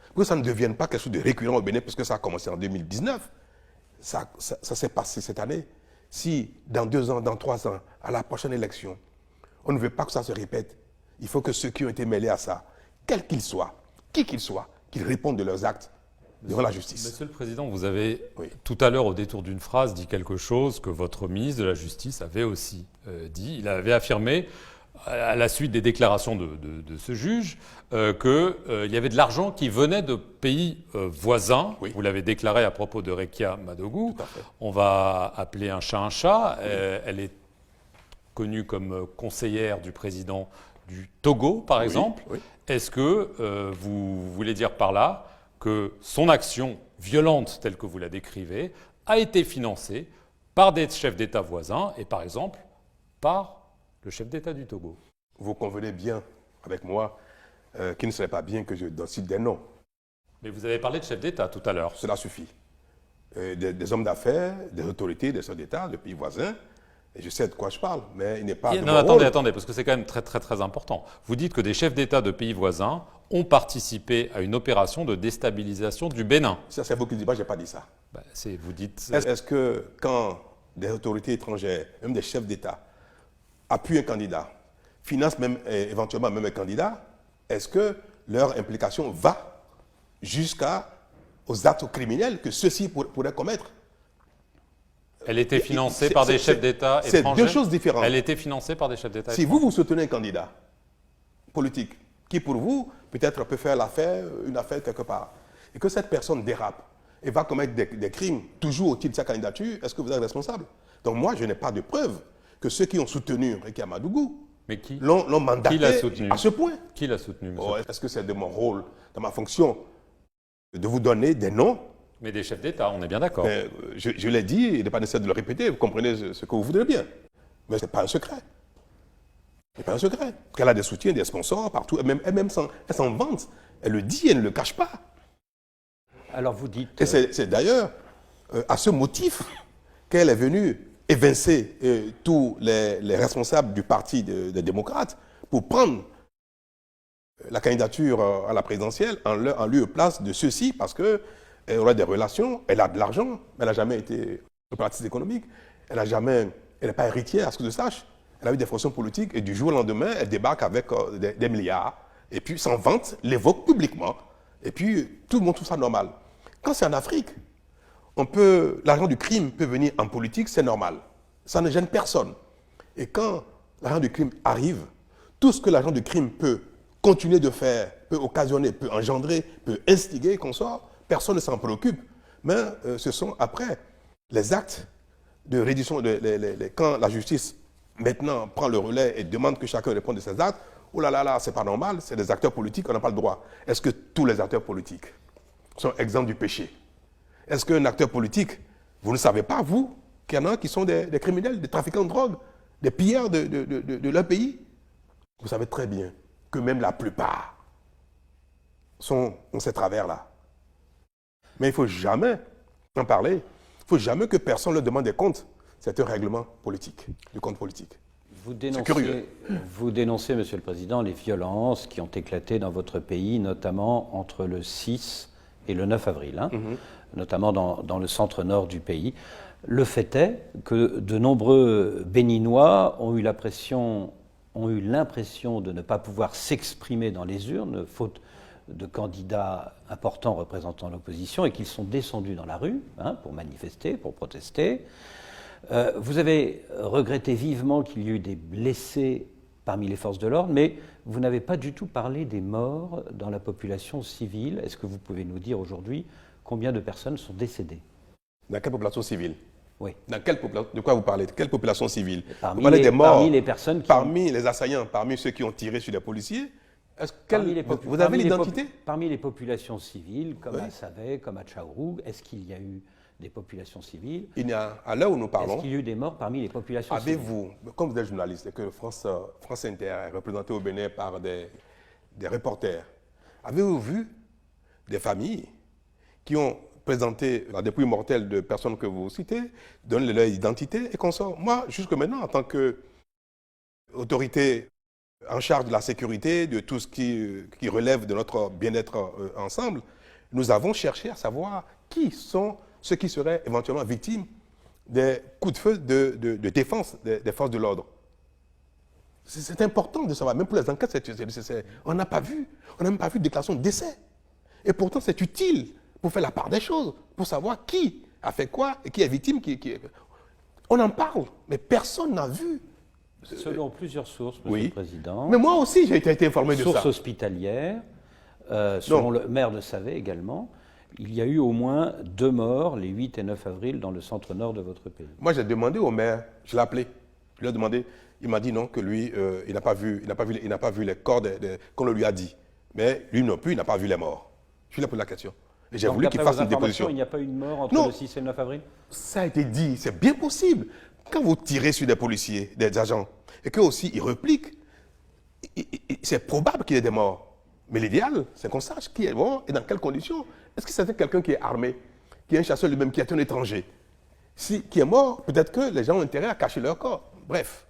pour que ça ne devienne pas quelque chose de récurrent au Bénin, parce que ça a commencé en 2019, ça s'est passé cette année. Si dans 2 ans, dans 3 ans, à la prochaine élection, on ne veut pas que ça se répète, il faut que ceux qui ont été mêlés à ça, quels qu'ils soient, qui qu'ils soient, qu'ils répondent de leurs actes devant la justice. Monsieur le Président, vous avez tout à l'heure, au détour d'une phrase, dit quelque chose que votre ministre de la Justice avait aussi dit. Il avait affirmé, à la suite des déclarations de ce juge, qu'il y avait de l'argent qui venait de pays voisins. Oui. Vous l'avez déclaré à propos de Rekia Madougou. On va appeler un chat un chat. Oui. Elle est connue comme conseillère du président du Togo, par exemple. Oui. Est-ce que vous voulez dire par là que son action violente, telle que vous la décrivez, a été financée par des chefs d'État voisins et, par exemple, par le chef d'État du Togo? Vous convenez bien avec moi qu'il ne serait pas bien que je cite des noms. Mais vous avez parlé de chefs d'État tout à l'heure. Cela suffit. Des hommes d'affaires, des autorités, des chefs d'État, de pays voisins. Et je sais de quoi je parle, mais il n'est pas... Non, attendez, parce que c'est quand même très, très, très important. Vous dites que des chefs d'État de pays voisins ont participé à une opération de déstabilisation du Bénin. Ça, c'est vous qui dites, moi, je n'ai pas dit ça. Ben, vous dites... Est-ce que quand des autorités étrangères, même des chefs d'État, appuient un candidat, financent même, éventuellement même un candidat, est-ce que leur implication va jusqu'aux actes criminels que ceux-ci pourraient commettre? Elle était financée par des chefs d'État étrangers. C'est 2 choses différentes. Elle était financée par des chefs d'État étrangers. Si vous soutenez un candidat politique qui, pour vous, peut-être peut faire une affaire quelque part, et que cette personne dérape et va commettre des crimes toujours au titre de sa candidature, est-ce que vous êtes responsable? Donc moi, je n'ai pas de preuve que ceux qui ont soutenu Rekia Madougou l'ont mandaté à ce point. Qui l'a soutenu, monsieur? Est-ce que c'est de mon rôle, de ma fonction, de vous donner des noms? Mais des chefs d'État, on est bien d'accord. Je l'ai dit, il n'est pas nécessaire de le répéter, vous comprenez ce que vous voudrez bien. Mais ce n'est pas un secret. Ce n'est pas un secret. Qu'elle a des soutiens, des sponsors partout, elle s'en vante. Elle le dit, elle ne le cache pas. Alors vous dites... Et c'est d'ailleurs à ce motif qu'elle est venue évincer tous les responsables du parti des démocrates pour prendre la candidature à la présidentielle en lieu et place de ceux-ci, parce que elle aurait des relations, elle a de l'argent, mais elle n'a jamais été opératrice économique, elle n'est pas héritière, à ce que je sache. Elle a eu des fonctions politiques et du jour au lendemain, elle débarque avec des milliards, et puis s'en vante, l'évoque publiquement, et puis tout le monde trouve ça normal. Quand c'est en Afrique, l'argent du crime peut venir en politique, c'est normal. Ça ne gêne personne. Et quand l'argent du crime arrive, tout ce que l'argent du crime peut continuer de faire, peut occasionner, peut engendrer, peut instiguer, qu'on sort, personne ne s'en préoccupe. Mais ce sont après les actes de reddition, quand la justice maintenant prend le relais et demande que chacun réponde de ses actes, oh là là là, c'est pas normal, c'est des acteurs politiques, on n'a pas le droit. Est-ce que tous les acteurs politiques sont exempts du péché? Est-ce qu'un acteur politique, vous ne savez pas, vous, qu'il y en a qui sont des criminels, des trafiquants de drogue, des pillards de leur pays. Vous savez très bien que même la plupart ont ces travers-là. Mais il ne faut jamais en parler. Il ne faut jamais que personne leur demande des comptes. C'est un règlement politique, du compte politique. Vous dénoncez, Monsieur le Président, les violences qui ont éclaté dans votre pays, notamment entre le 6 et le 9 avril, notamment dans le centre-nord du pays. Le fait est que de nombreux Béninois ont eu l'impression de ne pas pouvoir s'exprimer dans les urnes, faute de candidats importants représentant l'opposition, et qu'ils sont descendus dans la rue pour manifester, pour protester. Vous avez regretté vivement qu'il y ait eu des blessés parmi les forces de l'ordre, mais vous n'avez pas du tout parlé des morts dans la population civile. Est-ce que vous pouvez nous dire aujourd'hui combien de personnes sont décédées? Dans quelle population civile? Oui. De quoi vous parlez? De quelle population civile? Parmi vous parlez des morts, parmi les personnes parmi les assaillants, parmi ceux qui ont tiré sur les policiers. Vous avez l'identité? Parmi les populations civiles, comme à Savet, comme à Tchaourou, est-ce qu'il y a eu des populations civiles? À l'heure où nous parlons, est-ce qu'il y a eu des morts parmi les populations civiles? Avez-vous, comme vous êtes journaliste et que France Inter est représentée au Bénin par des reporters, avez-vous vu des familles qui ont présenté la dépouille mortelle de personnes que vous citez, donnent leur identité et consorts? Moi, jusque maintenant, en tant qu'autorité en charge de la sécurité, de tout ce qui relève de notre bien-être ensemble, nous avons cherché à savoir qui sont ceux qui seraient éventuellement victimes des coups de feu de défense des forces de l'ordre. C'est important de savoir, même pour les enquêtes, c'est nécessaire. On n'a pas vu, on n'a même pas vu de déclaration de décès. Et pourtant, c'est utile pour faire la part des choses, pour savoir qui a fait quoi et qui est victime. On en parle, mais personne n'a vu. Selon plusieurs sources, Monsieur le Président. Mais moi aussi, j'ai été informé de ça. Sources hospitalières, selon le maire de Savet également, il y a eu au moins 2 morts les 8 et 9 avril dans le centre-nord de votre pays. Moi, j'ai demandé au maire, je l'ai appelé, je lui ai demandé, il m'a dit non, que lui, il n'a pas vu les corps qu'on le lui a dit. Mais lui non plus, il n'a pas vu les morts. Je lui ai posé la question. Et j'ai voulu qu'il fasse une déposition. Il n'y a pas eu de mort entre le 6 et le 9 avril? Ça a été dit, c'est bien possible. Quand vous tirez sur des policiers, des agents, et qu'eux aussi ils repliquent, c'est probable qu'il y ait des morts. Mais l'idéal, c'est qu'on sache qui est mort et dans quelles conditions. Est-ce que c'est quelqu'un qui est armé, qui est un chasseur lui-même, qui est un étranger? Qui est mort, peut-être que les gens ont intérêt à cacher leur corps. Bref.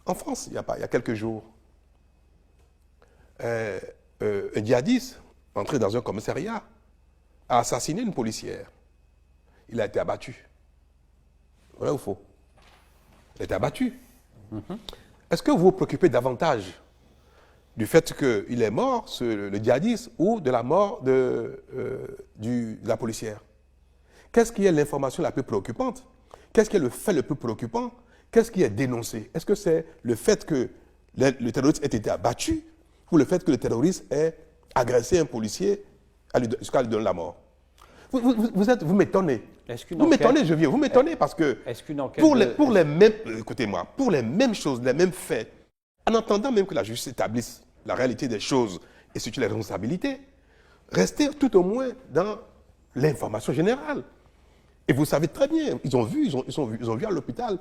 En France, il y a quelques jours, un djihadiste, entré dans un commissariat, a assassiné une policière. Il a été abattu. Vrai ou faux? Il a été abattu. Est-ce que vous vous préoccupez davantage du fait qu'il est mort, le djihadiste, ou de la mort de la policière? Qu'est-ce qui est l'information la plus préoccupante? Qu'est-ce qui est le fait le plus préoccupant? Qu'est-ce qui est dénoncé? Est-ce que c'est le fait que le terroriste ait été abattu ou le fait que le terroriste ait agressé un policier jusqu'à lui donner la mort? Vous m'étonnez. Vous m'étonnez, je viens. Vous m'étonnez parce que pour les mêmes, écoutez-moi, pour les mêmes choses, les mêmes faits, en attendant même que la justice établisse la réalité des choses et surtout les responsabilités, restez tout au moins dans l'information générale. Et vous savez très bien, ils ont vu à l'hôpital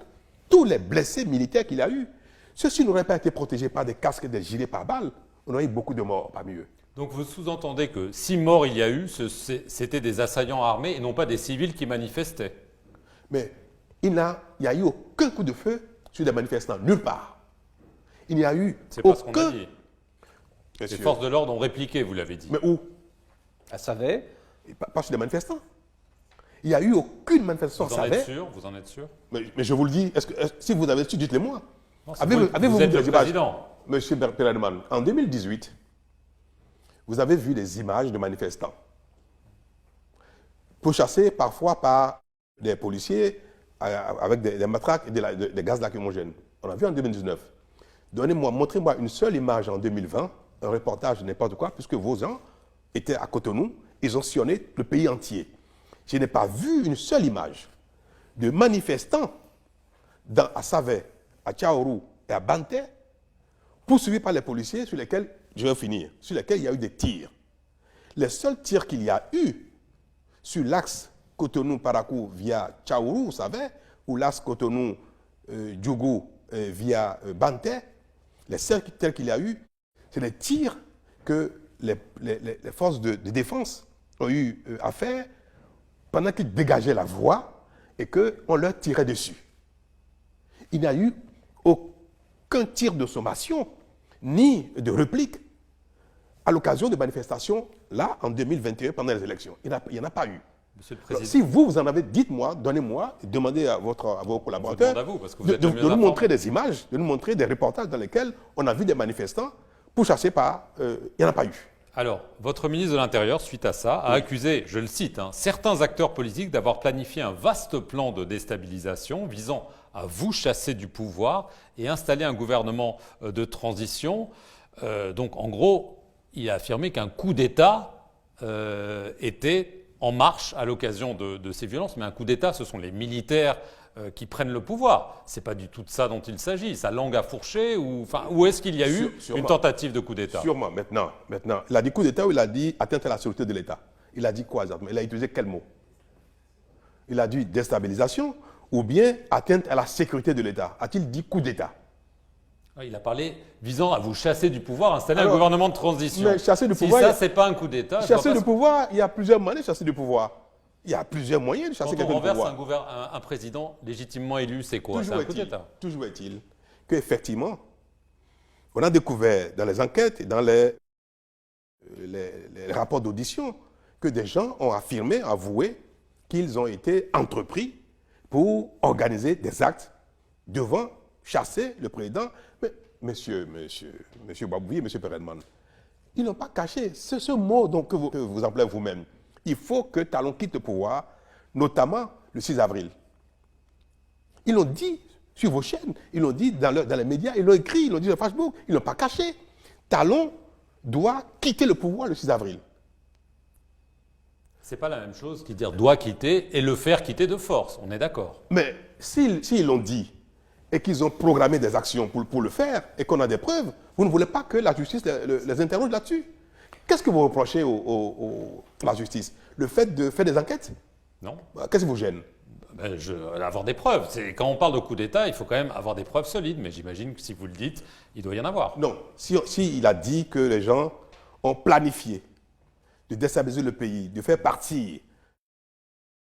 tous les blessés militaires qu'il y a eu. Ceux-ci n'auraient pas été protégés par des casques et des gilets pare-balles. On aurait eu beaucoup de morts parmi eux. Donc vous sous-entendez que si morts il y a eu, c'était des assaillants armés et non pas des civils qui manifestaient. Mais il n'y a eu aucun coup de feu sur des manifestants, nulle part. Il n'y a eu c'est pas ce qu'on a dit. Les forces de l'ordre ont répliqué, vous l'avez dit. Mais où? À Savet. Pas sur des manifestants. Il n'y a eu aucune manifestation à Savet. Vous en êtes sûr? Mais je vous le dis, si vous avez su, dites-le moi. Vous êtes le président. Monsieur Perelman, en 2018, vous avez vu des images de manifestants pourchassés parfois par des policiers avec des matraques et des gaz lacrymogènes. On a vu en 2019. Montrez-moi une seule image en 2020, un reportage n'importe quoi, puisque vos gens étaient à Cotonou, ils ont sillonné le pays entier. Je n'ai pas vu une seule image de manifestants à Savet, à Tchaourou et à Banté, poursuivis par les policiers sur lesquels, je vais finir, sur lesquels il y a eu des tirs. Les seuls tirs qu'il y a eu sur l'axe Cotonou-Parakou via Tchaourou, vous savez, ou l'axe Cotonou-Djougou via Banter, les cercles tels qu'il y a eu, c'est les tirs que les forces de défense ont eu à faire pendant qu'ils dégageaient la voie et qu'on leur tirait dessus. Il n'y a eu aucun tir de sommation ni de réplique à l'occasion de manifestations, là, en 2021, pendant les élections. Il n'y en a pas eu. Monsieur le Président. Alors, si vous en avez, dites-moi, donnez-moi, demandez à vos collaborateurs à vous, parce que vous de, êtes le de mieux nous informé. montrer des images, de nous montrer des reportages dans lesquels on a vu des manifestants pourchassés par... il n'y en a pas eu. Alors, votre ministre de l'Intérieur, suite à ça, a accusé, je le cite, certains acteurs politiques d'avoir planifié un vaste plan de déstabilisation visant à vous chasser du pouvoir et installer un gouvernement de transition. Donc, en gros, il a affirmé qu'un coup d'État était en marche à l'occasion de ces violences. Mais un coup d'État, ce sont les militaires qui prennent le pouvoir. Ce n'est pas du tout de ça dont il s'agit. Sa langue a fourché ou est-ce qu'il y a eu une tentative de coup d'État? Sûrement, maintenant. Il a dit coup d'État ou il a dit atteinte à la sécurité de l'État? Il a dit quoi exactement? Il a utilisé quel mot? Il a dit déstabilisation ou bien atteinte à la sécurité de l'État? A-t-il dit coup d'État? Il a parlé visant à vous chasser du pouvoir, installer un gouvernement de transition. Mais chasser du si pouvoir, ça, c'est pas un coup d'État. Chasser du pouvoir, il y a plusieurs moyens de chasser du pouvoir. Il y a plusieurs moyens de chasser Quand on quelqu'un du pouvoir. renverse un président légitimement élu, c'est quoi? C'est un coup d'État. Toujours est-il qu'effectivement, on a découvert dans les enquêtes et dans les rapports d'audition que des gens ont affirmé, avoué qu'ils ont été entrepris pour organiser des actes devant chasser le président. Mais monsieur Babouye, monsieur Perelman, ils n'ont pas caché. C'est ce mot donc, que vous employez vous-même. Il faut que Talon quitte le pouvoir, notamment le 6 avril. Ils l'ont dit sur vos chaînes, ils l'ont dit dans les médias, ils l'ont écrit, ils l'ont dit sur Facebook, ils ne l'ont pas caché. Talon doit quitter le pouvoir le 6 avril. C'est pas la même chose qu'il dire doit quitter et le faire quitter de force. On est d'accord. Mais s'ils l'ont dit et qu'ils ont programmé des actions pour le faire et qu'on a des preuves, vous ne voulez pas que la justice les interroge là-dessus. Qu'est-ce que vous reprochez à la justice? Le fait de faire des enquêtes? Non. Qu'est-ce qui vous gêne? Avoir des preuves. Quand on parle de coup d'État, il faut quand même avoir des preuves solides. Mais j'imagine que si vous le dites, il doit y en avoir. Non. Si il a dit que les gens ont planifié de déstabiliser le pays, de faire partir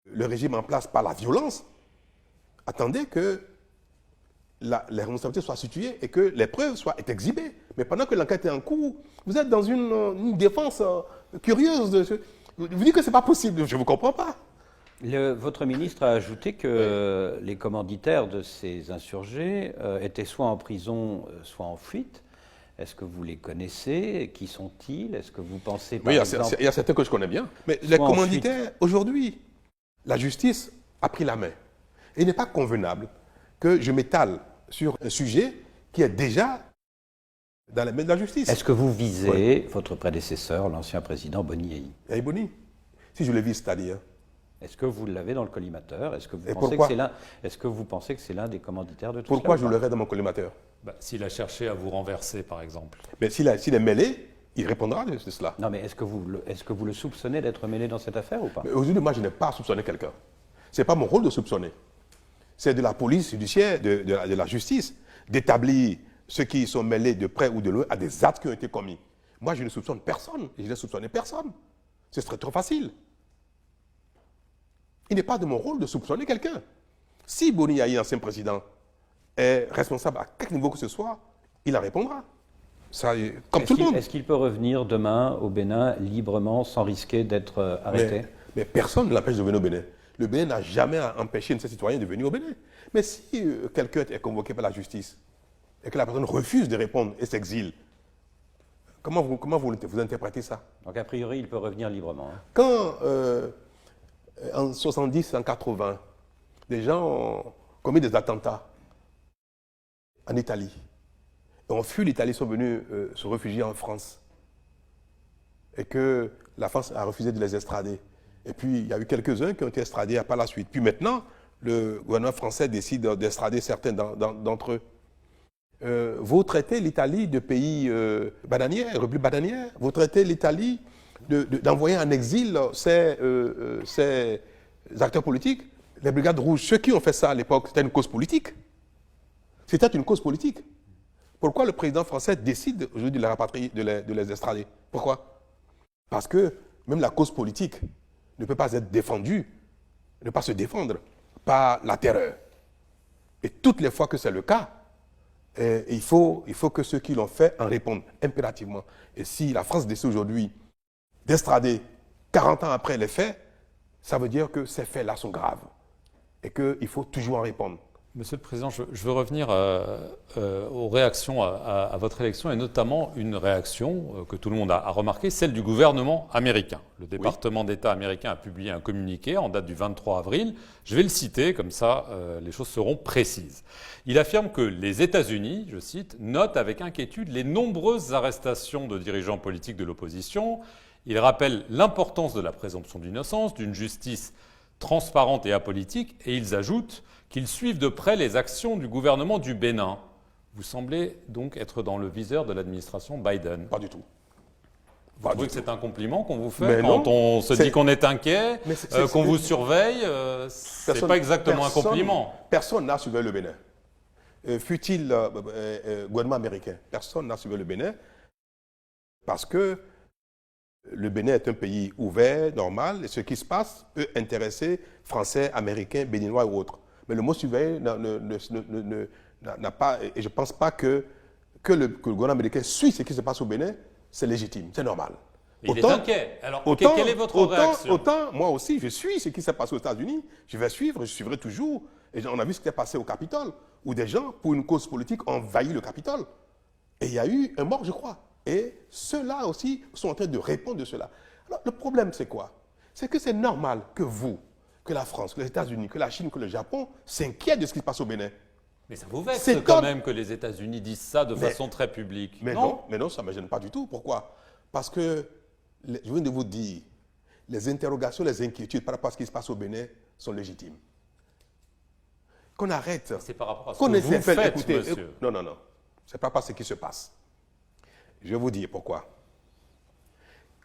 le régime en place par la violence, attendez que les responsabilités soient situées et que les preuves soient exhibées. Mais pendant que l'enquête est en cours, vous êtes dans une défense curieuse. Vous dites que ce n'est pas possible. Je ne vous comprends pas. Votre ministre a ajouté que les commanditaires de ces insurgés étaient soit en prison, soit en fuite. Est-ce que vous les connaissez? Qui sont-ils? Est-ce que vous pensez, par exemple... Il y a certains que je connais bien. Mais les commanditaires, aujourd'hui, la justice a pris la main. Et il n'est pas convenable que je m'étale sur un sujet qui est déjà dans les mains de la justice. Est-ce que vous visez votre prédécesseur, l'ancien président Boni Yayi? Yayi Boni. Si je le vise, c'est-à-dire... Est-ce que vous l'avez dans le collimateur? Est-ce que vous pensez que c'est l'un des commanditaires de tout Pourquoi cela? je l'aurais dans mon collimateur? S'il a cherché à vous renverser, par exemple. Mais s'il est mêlé, il répondra de cela. Non, mais est-ce que vous le soupçonnez d'être mêlé dans cette affaire ou pas? Aujourd'hui, moi, je n'ai pas soupçonné quelqu'un. Ce n'est pas mon rôle de soupçonner. C'est de la police judiciaire, de la justice, d'établir ceux qui sont mêlés de près ou de loin à des actes qui ont été commis. Moi, je ne soupçonne personne. Et je n'ai soupçonné personne. Ce serait trop facile. Il n'est pas de mon rôle de soupçonner quelqu'un. Si Boni Yayi, ancien président, est responsable à quelque niveau que ce soit, il en répondra. Ça, comme tout le monde. Est-ce qu'il peut revenir demain au Bénin librement, sans risquer d'être arrêté? Mais personne ne l'empêche de venir au Bénin. Le Bénin n'a jamais empêché un de ses citoyens de venir au Bénin. Mais si quelqu'un est convoqué par la justice et que la personne refuse de répondre et s'exile, comment vous interprétez ça? Donc a priori, il peut revenir librement. Hein. Quand en 70, en 80, des gens ont commis des attentats en Italie. Et ont fui l'Italie, sont venus se réfugier en France. Et que la France a refusé de les extrader. Et puis, il y a eu quelques-uns qui ont été extradés par la suite. Puis maintenant, le gouvernement français décide d'extrader certains d'entre eux. Vous traitez l'Italie de pays bananière, république bananière. Vous traitez l'Italie d'envoyer en exil ces acteurs politiques. Les Brigades Rouges, ceux qui ont fait ça à l'époque, c'était une cause politique. C'était une cause politique. Pourquoi le président français décide aujourd'hui de les rapatrier, de les extrader? Pourquoi? Parce que même la cause politique ne peut pas être défendue, ne peut pas se défendre par la terreur. Et toutes les fois que c'est le cas, il faut que ceux qui l'ont fait en répondent impérativement. Et si la France décide aujourd'hui d'extrader 40 ans après les faits, ça veut dire que ces faits-là sont graves et qu'il faut toujours en répondre. Monsieur le Président, je veux revenir aux réactions à votre élection et notamment une réaction que tout le monde a remarquée, celle du gouvernement américain. Le département d'État américain a publié un communiqué en date du 23 avril. Je vais le citer, comme ça les choses seront précises. Il affirme que les États-Unis, je cite, notent avec inquiétude les nombreuses arrestations de dirigeants politiques de l'opposition. Il rappelle l'importance de la présomption d'innocence, d'une justice transparente et apolitique, et ils ajoutent qu'ils suivent de près les actions du gouvernement du Bénin. Vous semblez donc être dans le viseur de l'administration Biden. Pas du tout. Vous trouvez que c'est un compliment qu'on vous fait Mais quand non, on se dit qu'on est inquiet, qu'on vous surveille? C'est pas exactement un compliment. Personne n'a surveillé le Bénin. Fut-il gouvernement américain, personne n'a surveillé le Bénin parce que le Bénin est un pays ouvert, normal, et ce qui se passe peut intéresser Français, Américains, Béninois ou autres. Mais le mot surveiller n'a pas, et je ne pense pas que le gouvernement américain suit ce qui se passe au Bénin, c'est légitime, c'est normal. Il est inquiet. Alors, quelle est votre réaction? Autant, moi aussi, je suis ce qui s'est passé aux États-Unis, je vais suivre, je suivrai toujours. Et on a vu ce qui s'est passé au Capitole, où des gens, pour une cause politique, ont envahi le Capitole. Et il y a eu un mort, je crois. Et ceux-là aussi sont en train de répondre de cela. Alors, le problème, c'est quoi? C'est que c'est normal que vous, que la France, que les États-Unis, que la Chine, que le Japon s'inquiètent de ce qui se passe au Bénin. Mais ça vous vexe quand même que les États-Unis disent ça de façon très publique. Mais non, ça ne me gêne pas du tout. Pourquoi? Parce que, je viens de vous dire, les interrogations, les inquiétudes par rapport à ce qui se passe au Bénin sont légitimes. Qu'on arrête. C'est par rapport à ce que vous faites, monsieur. Non. C'est pas par ce qui se passe. Je vais vous dire pourquoi.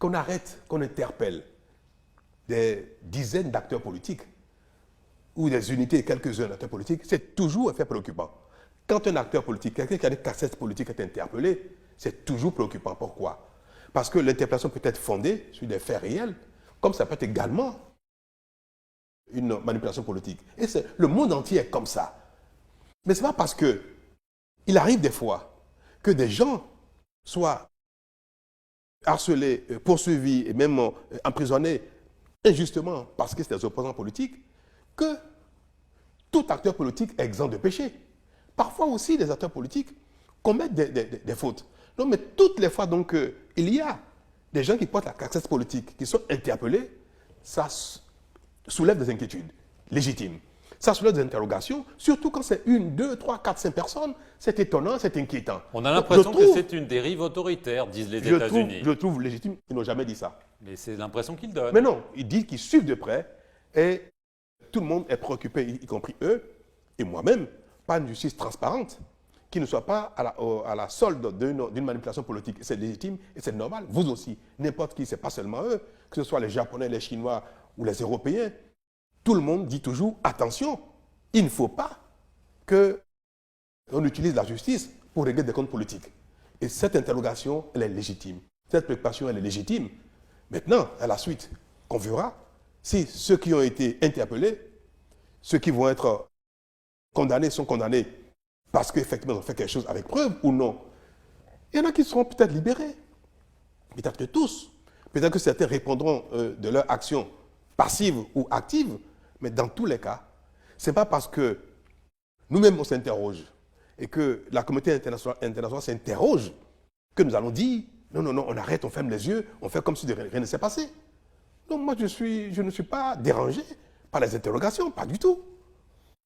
Qu'on arrête, qu'on interpelle des dizaines d'acteurs politiques ou des unités, quelques-uns d'acteurs politiques, c'est toujours un fait préoccupant. Quand un acteur politique, quelqu'un qui a des cassettes politiques est interpellé, c'est toujours préoccupant. Pourquoi? Parce que l'interpellation peut être fondée sur des faits réels, comme ça peut être également une manipulation politique. Et le monde entier est comme ça. Mais ce n'est pas parce qu'il arrive des fois que des gens soient harcelés, poursuivis et même emprisonnés injustement parce que c'est des opposants politiques, que tout acteur politique est exempt de péché. Parfois aussi, les acteurs politiques commettent des fautes. Non, mais toutes les fois donc il y a des gens qui portent la casquette politique, qui sont interpellés, ça soulève des inquiétudes légitimes. Ça soulève des interrogations, surtout quand c'est 1, 2, 3, 4, 5 personnes. C'est étonnant, c'est inquiétant. On a l'impression que c'est une dérive autoritaire, disent les États-Unis. Je le trouve légitime. Ils n'ont jamais dit ça. Mais c'est l'impression qu'ils donnent. Mais non, ils disent qu'ils suivent de près et tout le monde est préoccupé, y compris eux et moi-même, par une justice transparente qui ne soit pas à la solde d'une manipulation politique. C'est légitime et c'est normal. Vous aussi, n'importe qui, ce n'est pas seulement eux, que ce soit les Japonais, les Chinois ou les Européens. Tout le monde dit toujours, attention, il ne faut pas qu'on utilise la justice pour régler des comptes politiques. Et cette interrogation, elle est légitime. Cette préoccupation, elle est légitime. Maintenant, à la suite, on verra si ceux qui ont été interpellés, ceux qui vont être condamnés sont condamnés parce qu'effectivement ils ont fait quelque chose avec preuve ou non. Il y en a qui seront peut-être libérés. Peut-être que tous. Peut-être que certains répondront de leur action passive ou active. Mais dans tous les cas, ce n'est pas parce que nous-mêmes on s'interroge et que la communauté internationale s'interroge que nous allons dire non, on arrête, on ferme les yeux, on fait comme si rien ne s'est passé. Donc moi je ne suis pas dérangé par les interrogations, pas du tout.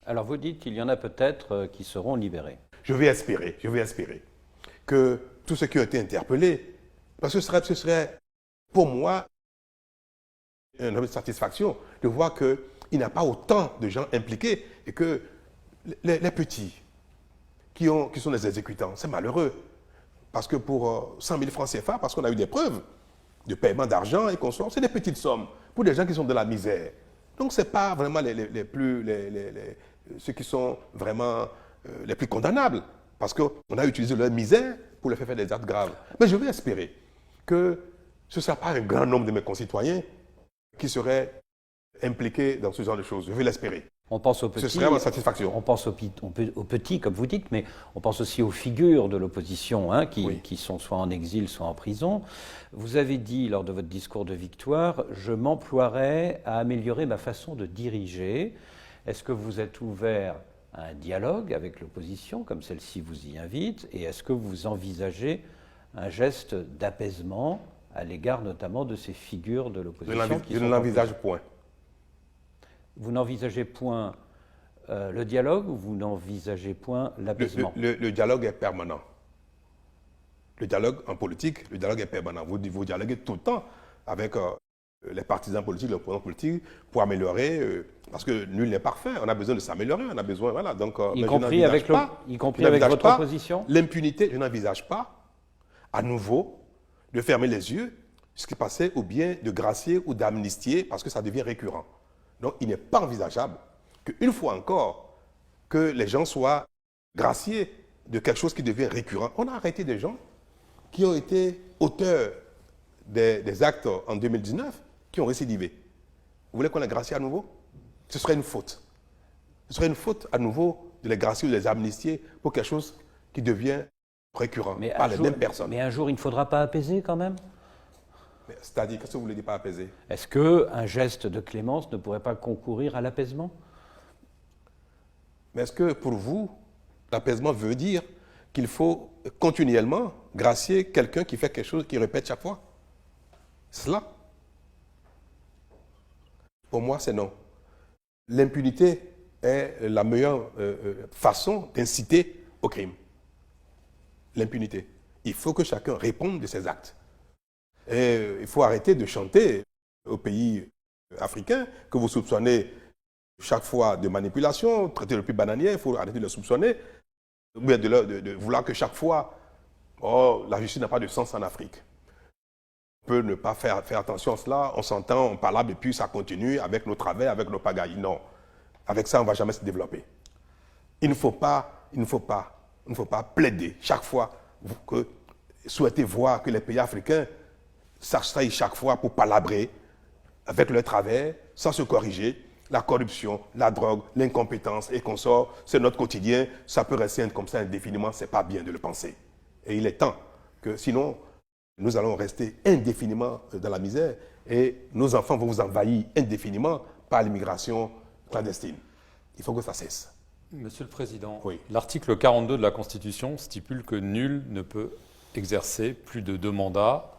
Alors vous dites qu'il y en a peut-être qui seront libérés. Je vais espérer que tous ceux qui ont été interpellés, parce que ce serait pour moi une objet de satisfaction de voir qu'il n'y a pas autant de gens impliqués et que les petits qui sont des exécutants, c'est malheureux. Parce que pour 100 000 francs CFA, parce qu'on a eu des preuves de paiement d'argent et consorts, c'est des petites sommes pour des gens qui sont de la misère. Donc ce n'est pas vraiment ceux qui sont vraiment les plus condamnables, parce qu'on a utilisé leur misère pour les faire des actes graves. Mais je veux espérer que ce ne sera pas un grand nombre de mes concitoyens qui seraient impliqués dans ce genre de choses. Je veux l'espérer. On pense aux petits, ce serait ma satisfaction. On pense aux petits, comme vous dites, mais on pense aussi aux figures de l'opposition qui sont soit en exil, soit en prison. Vous avez dit lors de votre discours de victoire, je m'emploierai à améliorer ma façon de diriger. Est-ce que vous êtes ouvert à un dialogue avec l'opposition, comme celle-ci vous y invite, et est-ce que vous envisagez un geste d'apaisement à l'égard notamment de ces figures de l'opposition? Je ne l'envisage point. Vous n'envisagez point le dialogue ou vous n'envisagez point l'apaisement? Le dialogue est permanent. Le dialogue en politique, le dialogue est permanent. Vous dialoguez tout le temps avec les partisans politiques, les opposants politiques pour améliorer, parce que nul n'est parfait. On a besoin de s'améliorer, on a besoin, voilà. Donc, y compris avec votre opposition? L'impunité, je n'envisage pas à nouveau de fermer les yeux sur ce qui passait ou bien de gracier ou d'amnistier parce que ça devient récurrent. Donc, il n'est pas envisageable qu'une fois encore, que les gens soient graciés de quelque chose qui devient récurrent. On a arrêté des gens qui ont été auteurs des actes en 2019, qui ont récidivé. Vous voulez qu'on les gracie à nouveau? Ce serait une faute. Ce serait une faute à nouveau de les gracier ou de les amnistier pour quelque chose qui devient récurrent par les mêmes personnes. Mais un jour, il ne faudra pas apaiser quand même? C'est-à-dire, qu'est-ce que vous voulez dire par apaiser? Est-ce qu'un geste de clémence ne pourrait pas concourir à l'apaisement? Mais est-ce que pour vous, l'apaisement veut dire qu'il faut continuellement gracier quelqu'un qui fait quelque chose qui répète chaque fois? C'est cela? Pour moi, c'est non. L'impunité est la meilleure façon d'inciter au crime. L'impunité. Il faut que chacun réponde de ses actes. Et il faut arrêter de chanter aux pays africains que vous soupçonnez chaque fois de manipulation, traiter le plus bananier, il faut arrêter de le soupçonner, ou bien de vouloir que chaque fois, la justice n'a pas de sens en Afrique. On peut ne pas faire attention à cela, on s'entend, on parle, et puis ça continue avec nos travers, avec nos pagailles. Non, avec ça, on ne va jamais se développer. Il ne faut pas plaider chaque fois que souhaitez voir que les pays africains s'asseyent chaque fois pour palabrer avec leurs travers, sans se corriger. La corruption, la drogue, l'incompétence et qu'on sort, c'est notre quotidien. Ça peut rester comme ça indéfiniment, c'est pas bien de le penser. Et il est temps que sinon, nous allons rester indéfiniment dans la misère et nos enfants vont vous envahir indéfiniment par l'immigration clandestine. Il faut que ça cesse. Monsieur le Président, oui. L'article 42 de la Constitution stipule que nul ne peut exercer plus de 2 mandats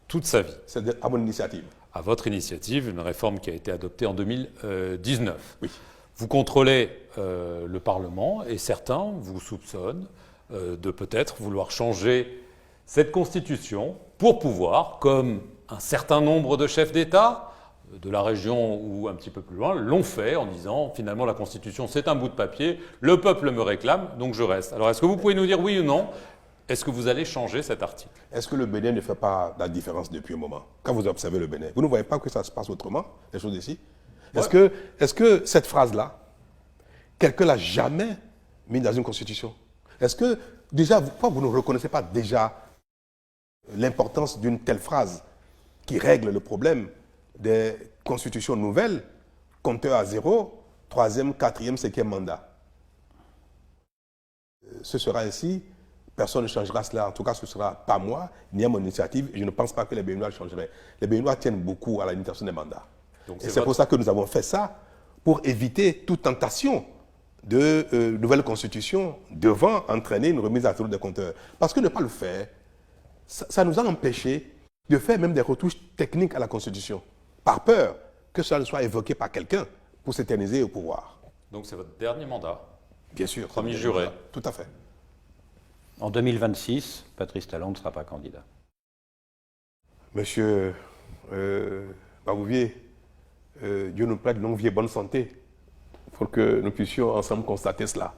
toute sa vie. C'est à mon initiative. À votre initiative, une réforme qui a été adoptée en 2019. Oui. Vous contrôlez le Parlement et certains vous soupçonnent de peut-être vouloir changer cette Constitution pour pouvoir, comme un certain nombre de chefs d'État de la région ou un petit peu plus loin, l'ont fait en disant finalement la Constitution c'est un bout de papier, le peuple me réclame, donc je reste. Alors est-ce que vous pouvez nous dire oui ou non? Est-ce que vous allez changer cet article? Est-ce que le Bénin ne fait pas la différence depuis un moment? Quand vous observez le Bénin, vous ne voyez pas que ça se passe autrement, les choses ici? Ouais. Est-ce que cette phrase-là, quelqu'un l'a jamais mise dans une constitution? Est-ce que, déjà, pourquoi vous ne reconnaissez pas déjà l'importance d'une telle phrase qui règle le problème des constitutions nouvelles, compteur à 0, 3e, 4e, 5e mandat? Ce sera ainsi. Personne ne changera cela. En tout cas, ce ne sera pas moi, ni à mon initiative. Et je ne pense pas que les Béninois le changeraient. Les Béninois tiennent beaucoup à la limitation des mandats. Et c'est pour ça que nous avons fait ça, pour éviter toute tentation de nouvelle constitution devant entraîner une remise à jour des compteurs. Parce que ne pas le faire, ça nous a empêchés de faire même des retouches techniques à la constitution, par peur que cela ne soit évoqué par quelqu'un pour s'éterniser au pouvoir. Donc c'est votre dernier mandat? Bien sûr. Premier juré. Tout à fait. En 2026, Patrice Talon ne sera pas candidat. Monsieur Babouvier, Dieu nous prête longue vie et bonne santé pour que nous puissions ensemble constater cela.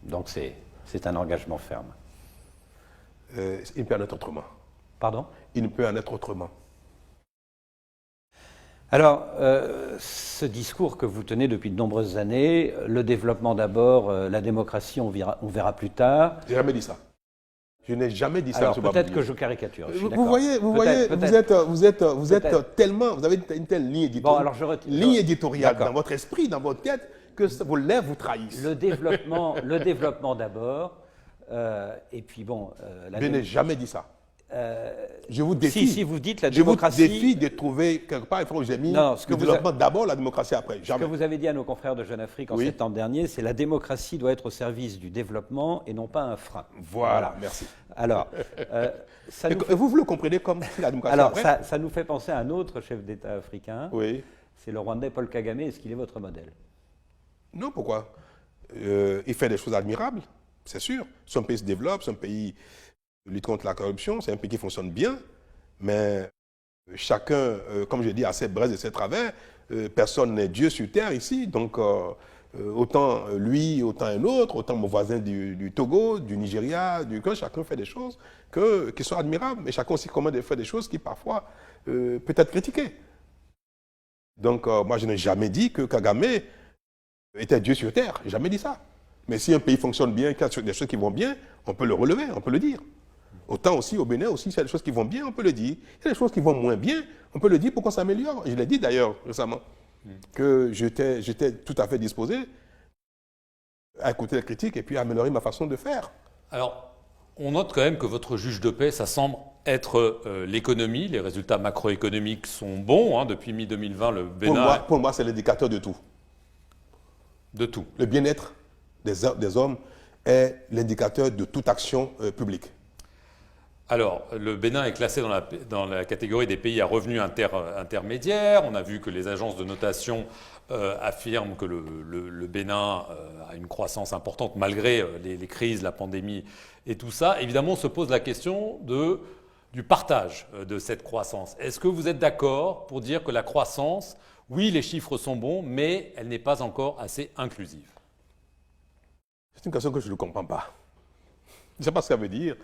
Donc c'est un engagement ferme. Il ne peut en être autrement. Pardon? Il ne peut en être autrement. Alors, ce discours que vous tenez depuis de nombreuses années, le développement d'abord, la démocratie, on verra plus tard. J'ai jamais dit ça. Je n'ai jamais dit ça. Alors, peut-être que je caricature. Vous voyez, vous êtes tellement, vous avez une telle ligne éditoriale, bon, alors je retire, ligne éditoriale dans votre esprit, dans votre tête, que vos lèvres vous trahissent. Le développement d'abord, et puis bon. Je n'ai jamais dit ça. Je vous défie. Si vous dites la démocratie. Je vous défie de trouver quelque part, il faut que j'ai mis le développement d'abord, la démocratie après. Jamais. Ce que vous avez dit à nos confrères de Jeune Afrique en septembre dernier, c'est la démocratie doit être au service du développement et non pas un frein. Voilà. Merci. Alors, vous le comprenez comme si la démocratie alors, après. ça nous fait penser à un autre chef d'État africain. Oui. C'est le Rwandais Paul Kagame. Est-ce qu'il est votre modèle? Non, pourquoi? Il fait des choses admirables, c'est sûr. Son pays se développe, son pays lutte contre la corruption, c'est un pays qui fonctionne bien, mais chacun, comme je dis, a ses braises et ses travers. Personne n'est Dieu sur terre ici, donc autant lui, autant un autre, autant mon voisin du Togo, du Nigeria, chacun fait des choses qui sont admirables, mais chacun aussi fait des choses qui parfois peut être critiquées. Donc moi je n'ai jamais dit que Kagame était Dieu sur terre, j'ai jamais dit ça. Mais si un pays fonctionne bien, qu'il y a des choses qui vont bien, on peut le relever, on peut le dire. Autant aussi au Bénin, aussi, s'il y a des choses qui vont bien, on peut le dire. Il y a des choses qui vont moins bien, on peut le dire pour qu'on s'améliore. Je l'ai dit d'ailleurs récemment, que j'étais tout à fait disposé à écouter les critiques et puis à améliorer ma façon de faire. Alors, on note quand même que votre juge de paix, ça semble être l'économie. Les résultats macroéconomiques sont bons. Depuis mi-2020, le Bénin... Pour moi, c'est l'indicateur de tout. De tout. Le bien-être des hommes est l'indicateur de toute action publique. Alors, le Bénin est classé dans la catégorie des pays à revenus intermédiaires. On a vu que les agences de notation affirment que le Bénin a une croissance importante malgré les crises, la pandémie et tout ça. Évidemment, on se pose la question du partage de cette croissance. Est-ce que vous êtes d'accord pour dire que la croissance, oui, les chiffres sont bons, mais elle n'est pas encore assez inclusive? C'est une question que je ne comprends pas. Je ne sais pas ce que ça veut dire.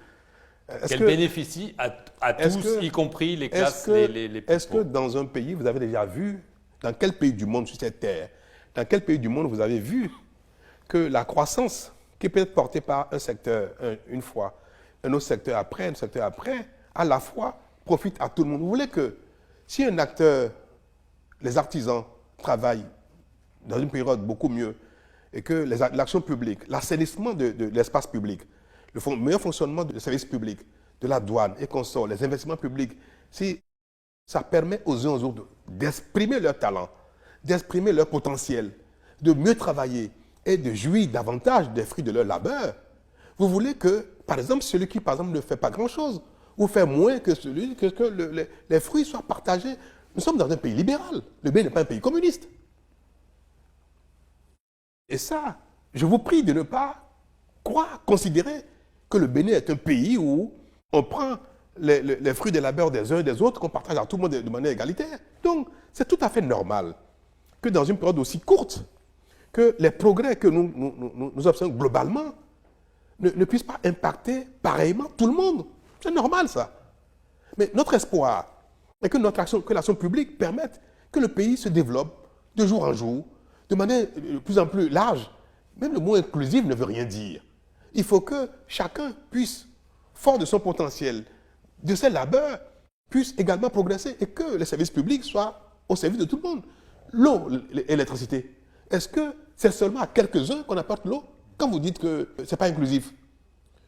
Qu'elle bénéficie à tous, y compris les classes les plus Est-ce que dans un pays, vous avez déjà vu, dans quel pays du monde sur cette terre, dans quel pays du monde vous avez vu que la croissance qui peut être portée par un secteur une fois, un autre secteur après, à la fois profite à tout le monde? Vous voulez que si un acteur, les artisans travaillent dans une période beaucoup mieux et que l'action publique, l'assainissement de l'espace public, le meilleur fonctionnement des services publics, de la douane et consorts, les investissements publics, si ça permet aux uns aux autres d'exprimer leur talent, d'exprimer leur potentiel, de mieux travailler et de jouir davantage des fruits de leur labeur, vous voulez que, par exemple, celui qui, par exemple, ne fait pas grand-chose ou fait moins que celui que les fruits soient partagés. Nous sommes dans un pays libéral. Le Bénin n'est pas un pays communiste. Et ça, je vous prie de ne pas considérer que le Bénin est un pays où on prend les fruits des labeurs des uns et des autres, qu'on partage à tout le monde de manière égalitaire. Donc, c'est tout à fait normal que dans une période aussi courte, que les progrès que nous observons globalement ne puissent pas impacter pareillement tout le monde. C'est normal, ça. Mais notre espoir est que l'action publique permette que le pays se développe de jour en jour, de manière de plus en plus large. Même le mot inclusif ne veut rien dire. Il faut que chacun puisse, fort de son potentiel, de ses labeurs, puisse également progresser et que les services publics soient au service de tout le monde. L'eau, l'électricité, est-ce que c'est seulement à quelques-uns qu'on apporte l'eau quand vous dites que ce n'est pas inclusif?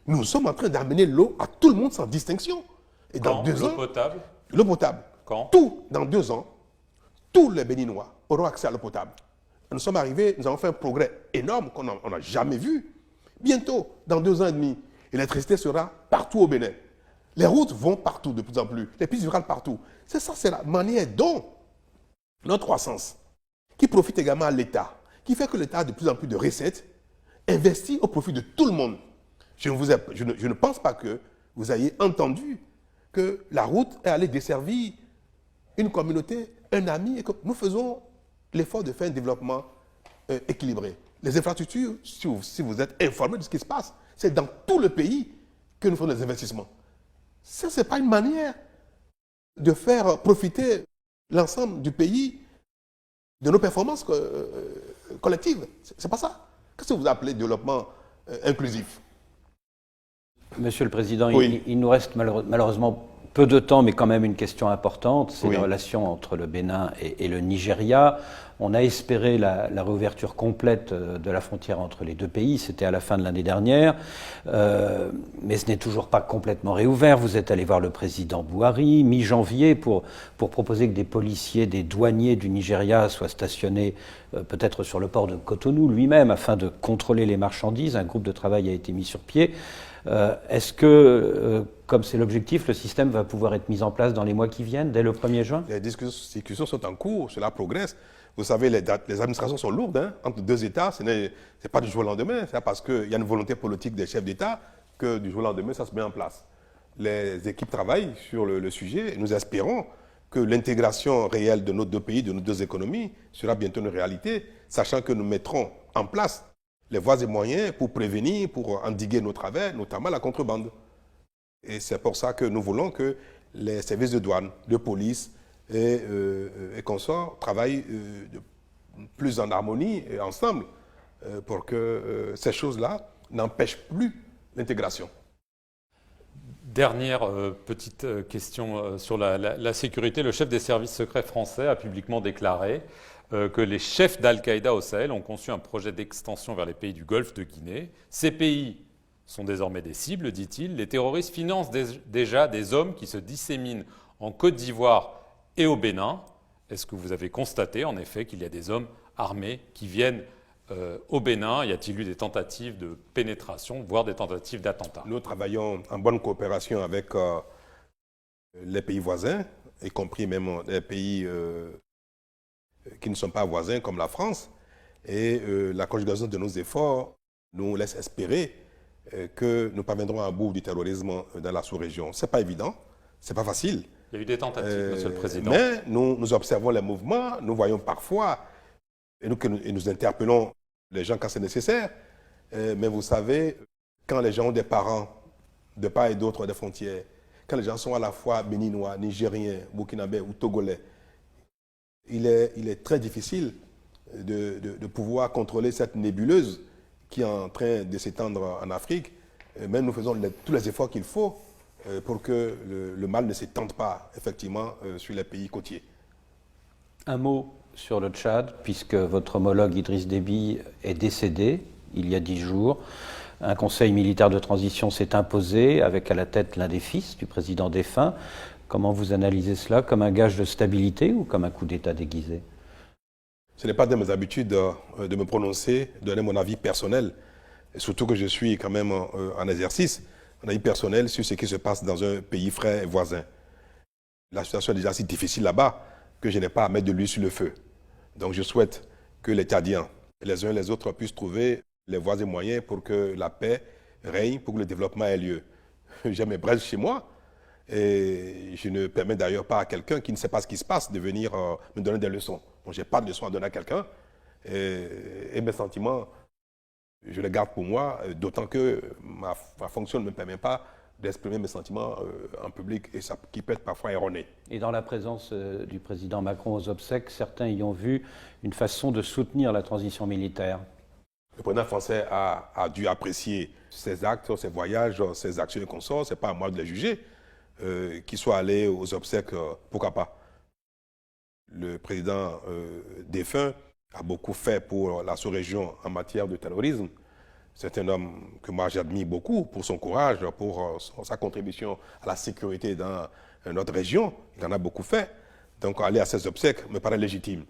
Nous sommes en train d'amener l'eau à tout le monde sans distinction. Et dans 2 ans, l'eau potable. Quand? Dans 2 ans, tous les Béninois auront accès à l'eau potable. Nous sommes arrivés, nous avons fait un progrès énorme qu'on n'a jamais vu. Bientôt, dans 2 ans et demi, l'électricité sera partout au Bénin. Les routes vont partout de plus en plus, les pistes virales partout. C'est ça, c'est la manière dont notre croissance, qui profite également à l'État, qui fait que l'État a de plus en plus de recettes, investit au profit de tout le monde. Je ne pense pas que vous ayez entendu que la route est allée desservir une communauté, un ami, et que nous faisons l'effort de faire un développement équilibré. Les infrastructures, si vous êtes informé de ce qui se passe, c'est dans tout le pays que nous faisons des investissements. Ça, ce n'est pas une manière de faire profiter l'ensemble du pays de nos performances collectives. C'est pas ça. Qu'est-ce que vous appelez développement inclusif? Monsieur le Président, Oui. il nous reste malheureusement peu de temps, mais quand même une question importante, c'est Oui. les relations entre le Bénin et le Nigeria. On a espéré la réouverture complète de la frontière entre les deux pays, c'était à la fin de l'année dernière, mais ce n'est toujours pas complètement réouvert. Vous êtes allé voir le président Buhari, mi-janvier, pour proposer que des policiers, des douaniers du Nigeria soient stationnés peut-être sur le port de Cotonou lui-même, afin de contrôler les marchandises. Un groupe de travail a été mis sur pied. Est-ce que, comme c'est l'objectif, le système va pouvoir être mis en place dans les mois qui viennent, dès le 1er juin? Les discussions sont en cours, cela progresse. Vous savez, les administrations sont lourdes. Hein. Entre deux États, ce n'est pas du jour au lendemain. C'est parce qu'il y a une volonté politique des chefs d'État que du jour au lendemain, ça se met en place. Les équipes travaillent sur le sujet et nous espérons que l'intégration réelle de nos deux pays, de nos deux économies, sera bientôt une réalité, sachant que nous mettrons en place les voies et moyens pour prévenir, pour endiguer nos travers, notamment la contrebande. Et c'est pour ça que nous voulons que les services de douane, de police et consorts travaillent plus en harmonie et ensemble pour que ces choses-là n'empêchent plus l'intégration. Dernière petite question sur la sécurité. Le chef des services secrets français a publiquement déclaré que les chefs d'Al-Qaïda au Sahel ont conçu un projet d'extension vers les pays du Golfe de Guinée. Ces pays sont désormais des cibles, dit-il. Les terroristes financent déjà des hommes qui se disséminent en Côte d'Ivoire et au Bénin. Est-ce que vous avez constaté en effet qu'il y a des hommes armés qui viennent au Bénin? Y a-t-il eu des tentatives de pénétration, voire des tentatives d'attentat? Nous travaillons en bonne coopération avec les pays voisins, y compris même les pays qui ne sont pas voisins comme la France. Et la conjugaison de nos efforts nous laisse espérer que nous parviendrons à bout du terrorisme dans la sous-région. Ce n'est pas évident, ce n'est pas facile. Il y a eu des tentatives, Monsieur le Président. Mais nous observons les mouvements, nous voyons parfois, et nous interpellons les gens quand c'est nécessaire. Mais vous savez, quand les gens ont des parents de part et d'autre des frontières, quand les gens sont à la fois béninois, nigériens, burkinabés ou togolais, il est très difficile de pouvoir contrôler cette nébuleuse qui est en train de s'étendre en Afrique. Mais nous faisons tous les efforts qu'il faut pour que le mal ne s'étende pas, effectivement, sur les pays côtiers. Un mot sur le Tchad, puisque votre homologue Idriss Déby est décédé il y a 10 jours. Un conseil militaire de transition s'est imposé, avec à la tête l'un des fils du président défunt. Comment vous analysez cela? Comme un gage de stabilité ou comme un coup d'État déguisé? Ce n'est pas de mes habitudes de me prononcer, de donner mon avis personnel, et surtout que je suis quand même en exercice, un avis personnel sur ce qui se passe dans un pays frère et voisin. La situation est déjà si difficile là-bas que je n'ai pas à mettre de l'huile sur le feu. Donc je souhaite que les Tchadiens, les uns et les autres, puissent trouver les voies et moyens pour que la paix règne, pour que le développement ait lieu. J'ai mes brèches chez moi et je ne permets d'ailleurs pas à quelqu'un qui ne sait pas ce qui se passe de venir me donner des leçons. Donc je n'ai pas de leçons à donner à quelqu'un et mes sentiments, je les garde pour moi, d'autant que ma fonction ne me permet pas d'exprimer mes sentiments en public et ça, qui peut être parfois erroné. Et dans la présence du président Macron aux obsèques, certains y ont vu une façon de soutenir la transition militaire. Le président français a dû apprécier ses actes, ses voyages, ses actions et consorts. Ce n'est pas à moi de les juger. Qu'il soit allé aux obsèques, pourquoi pas. Le président défunt a beaucoup fait pour la sous-région en matière de terrorisme. C'est un homme que moi j'admire beaucoup pour son courage, pour sa contribution à la sécurité dans notre région. Il en a beaucoup fait. Donc aller à ses obsèques me paraît légitime.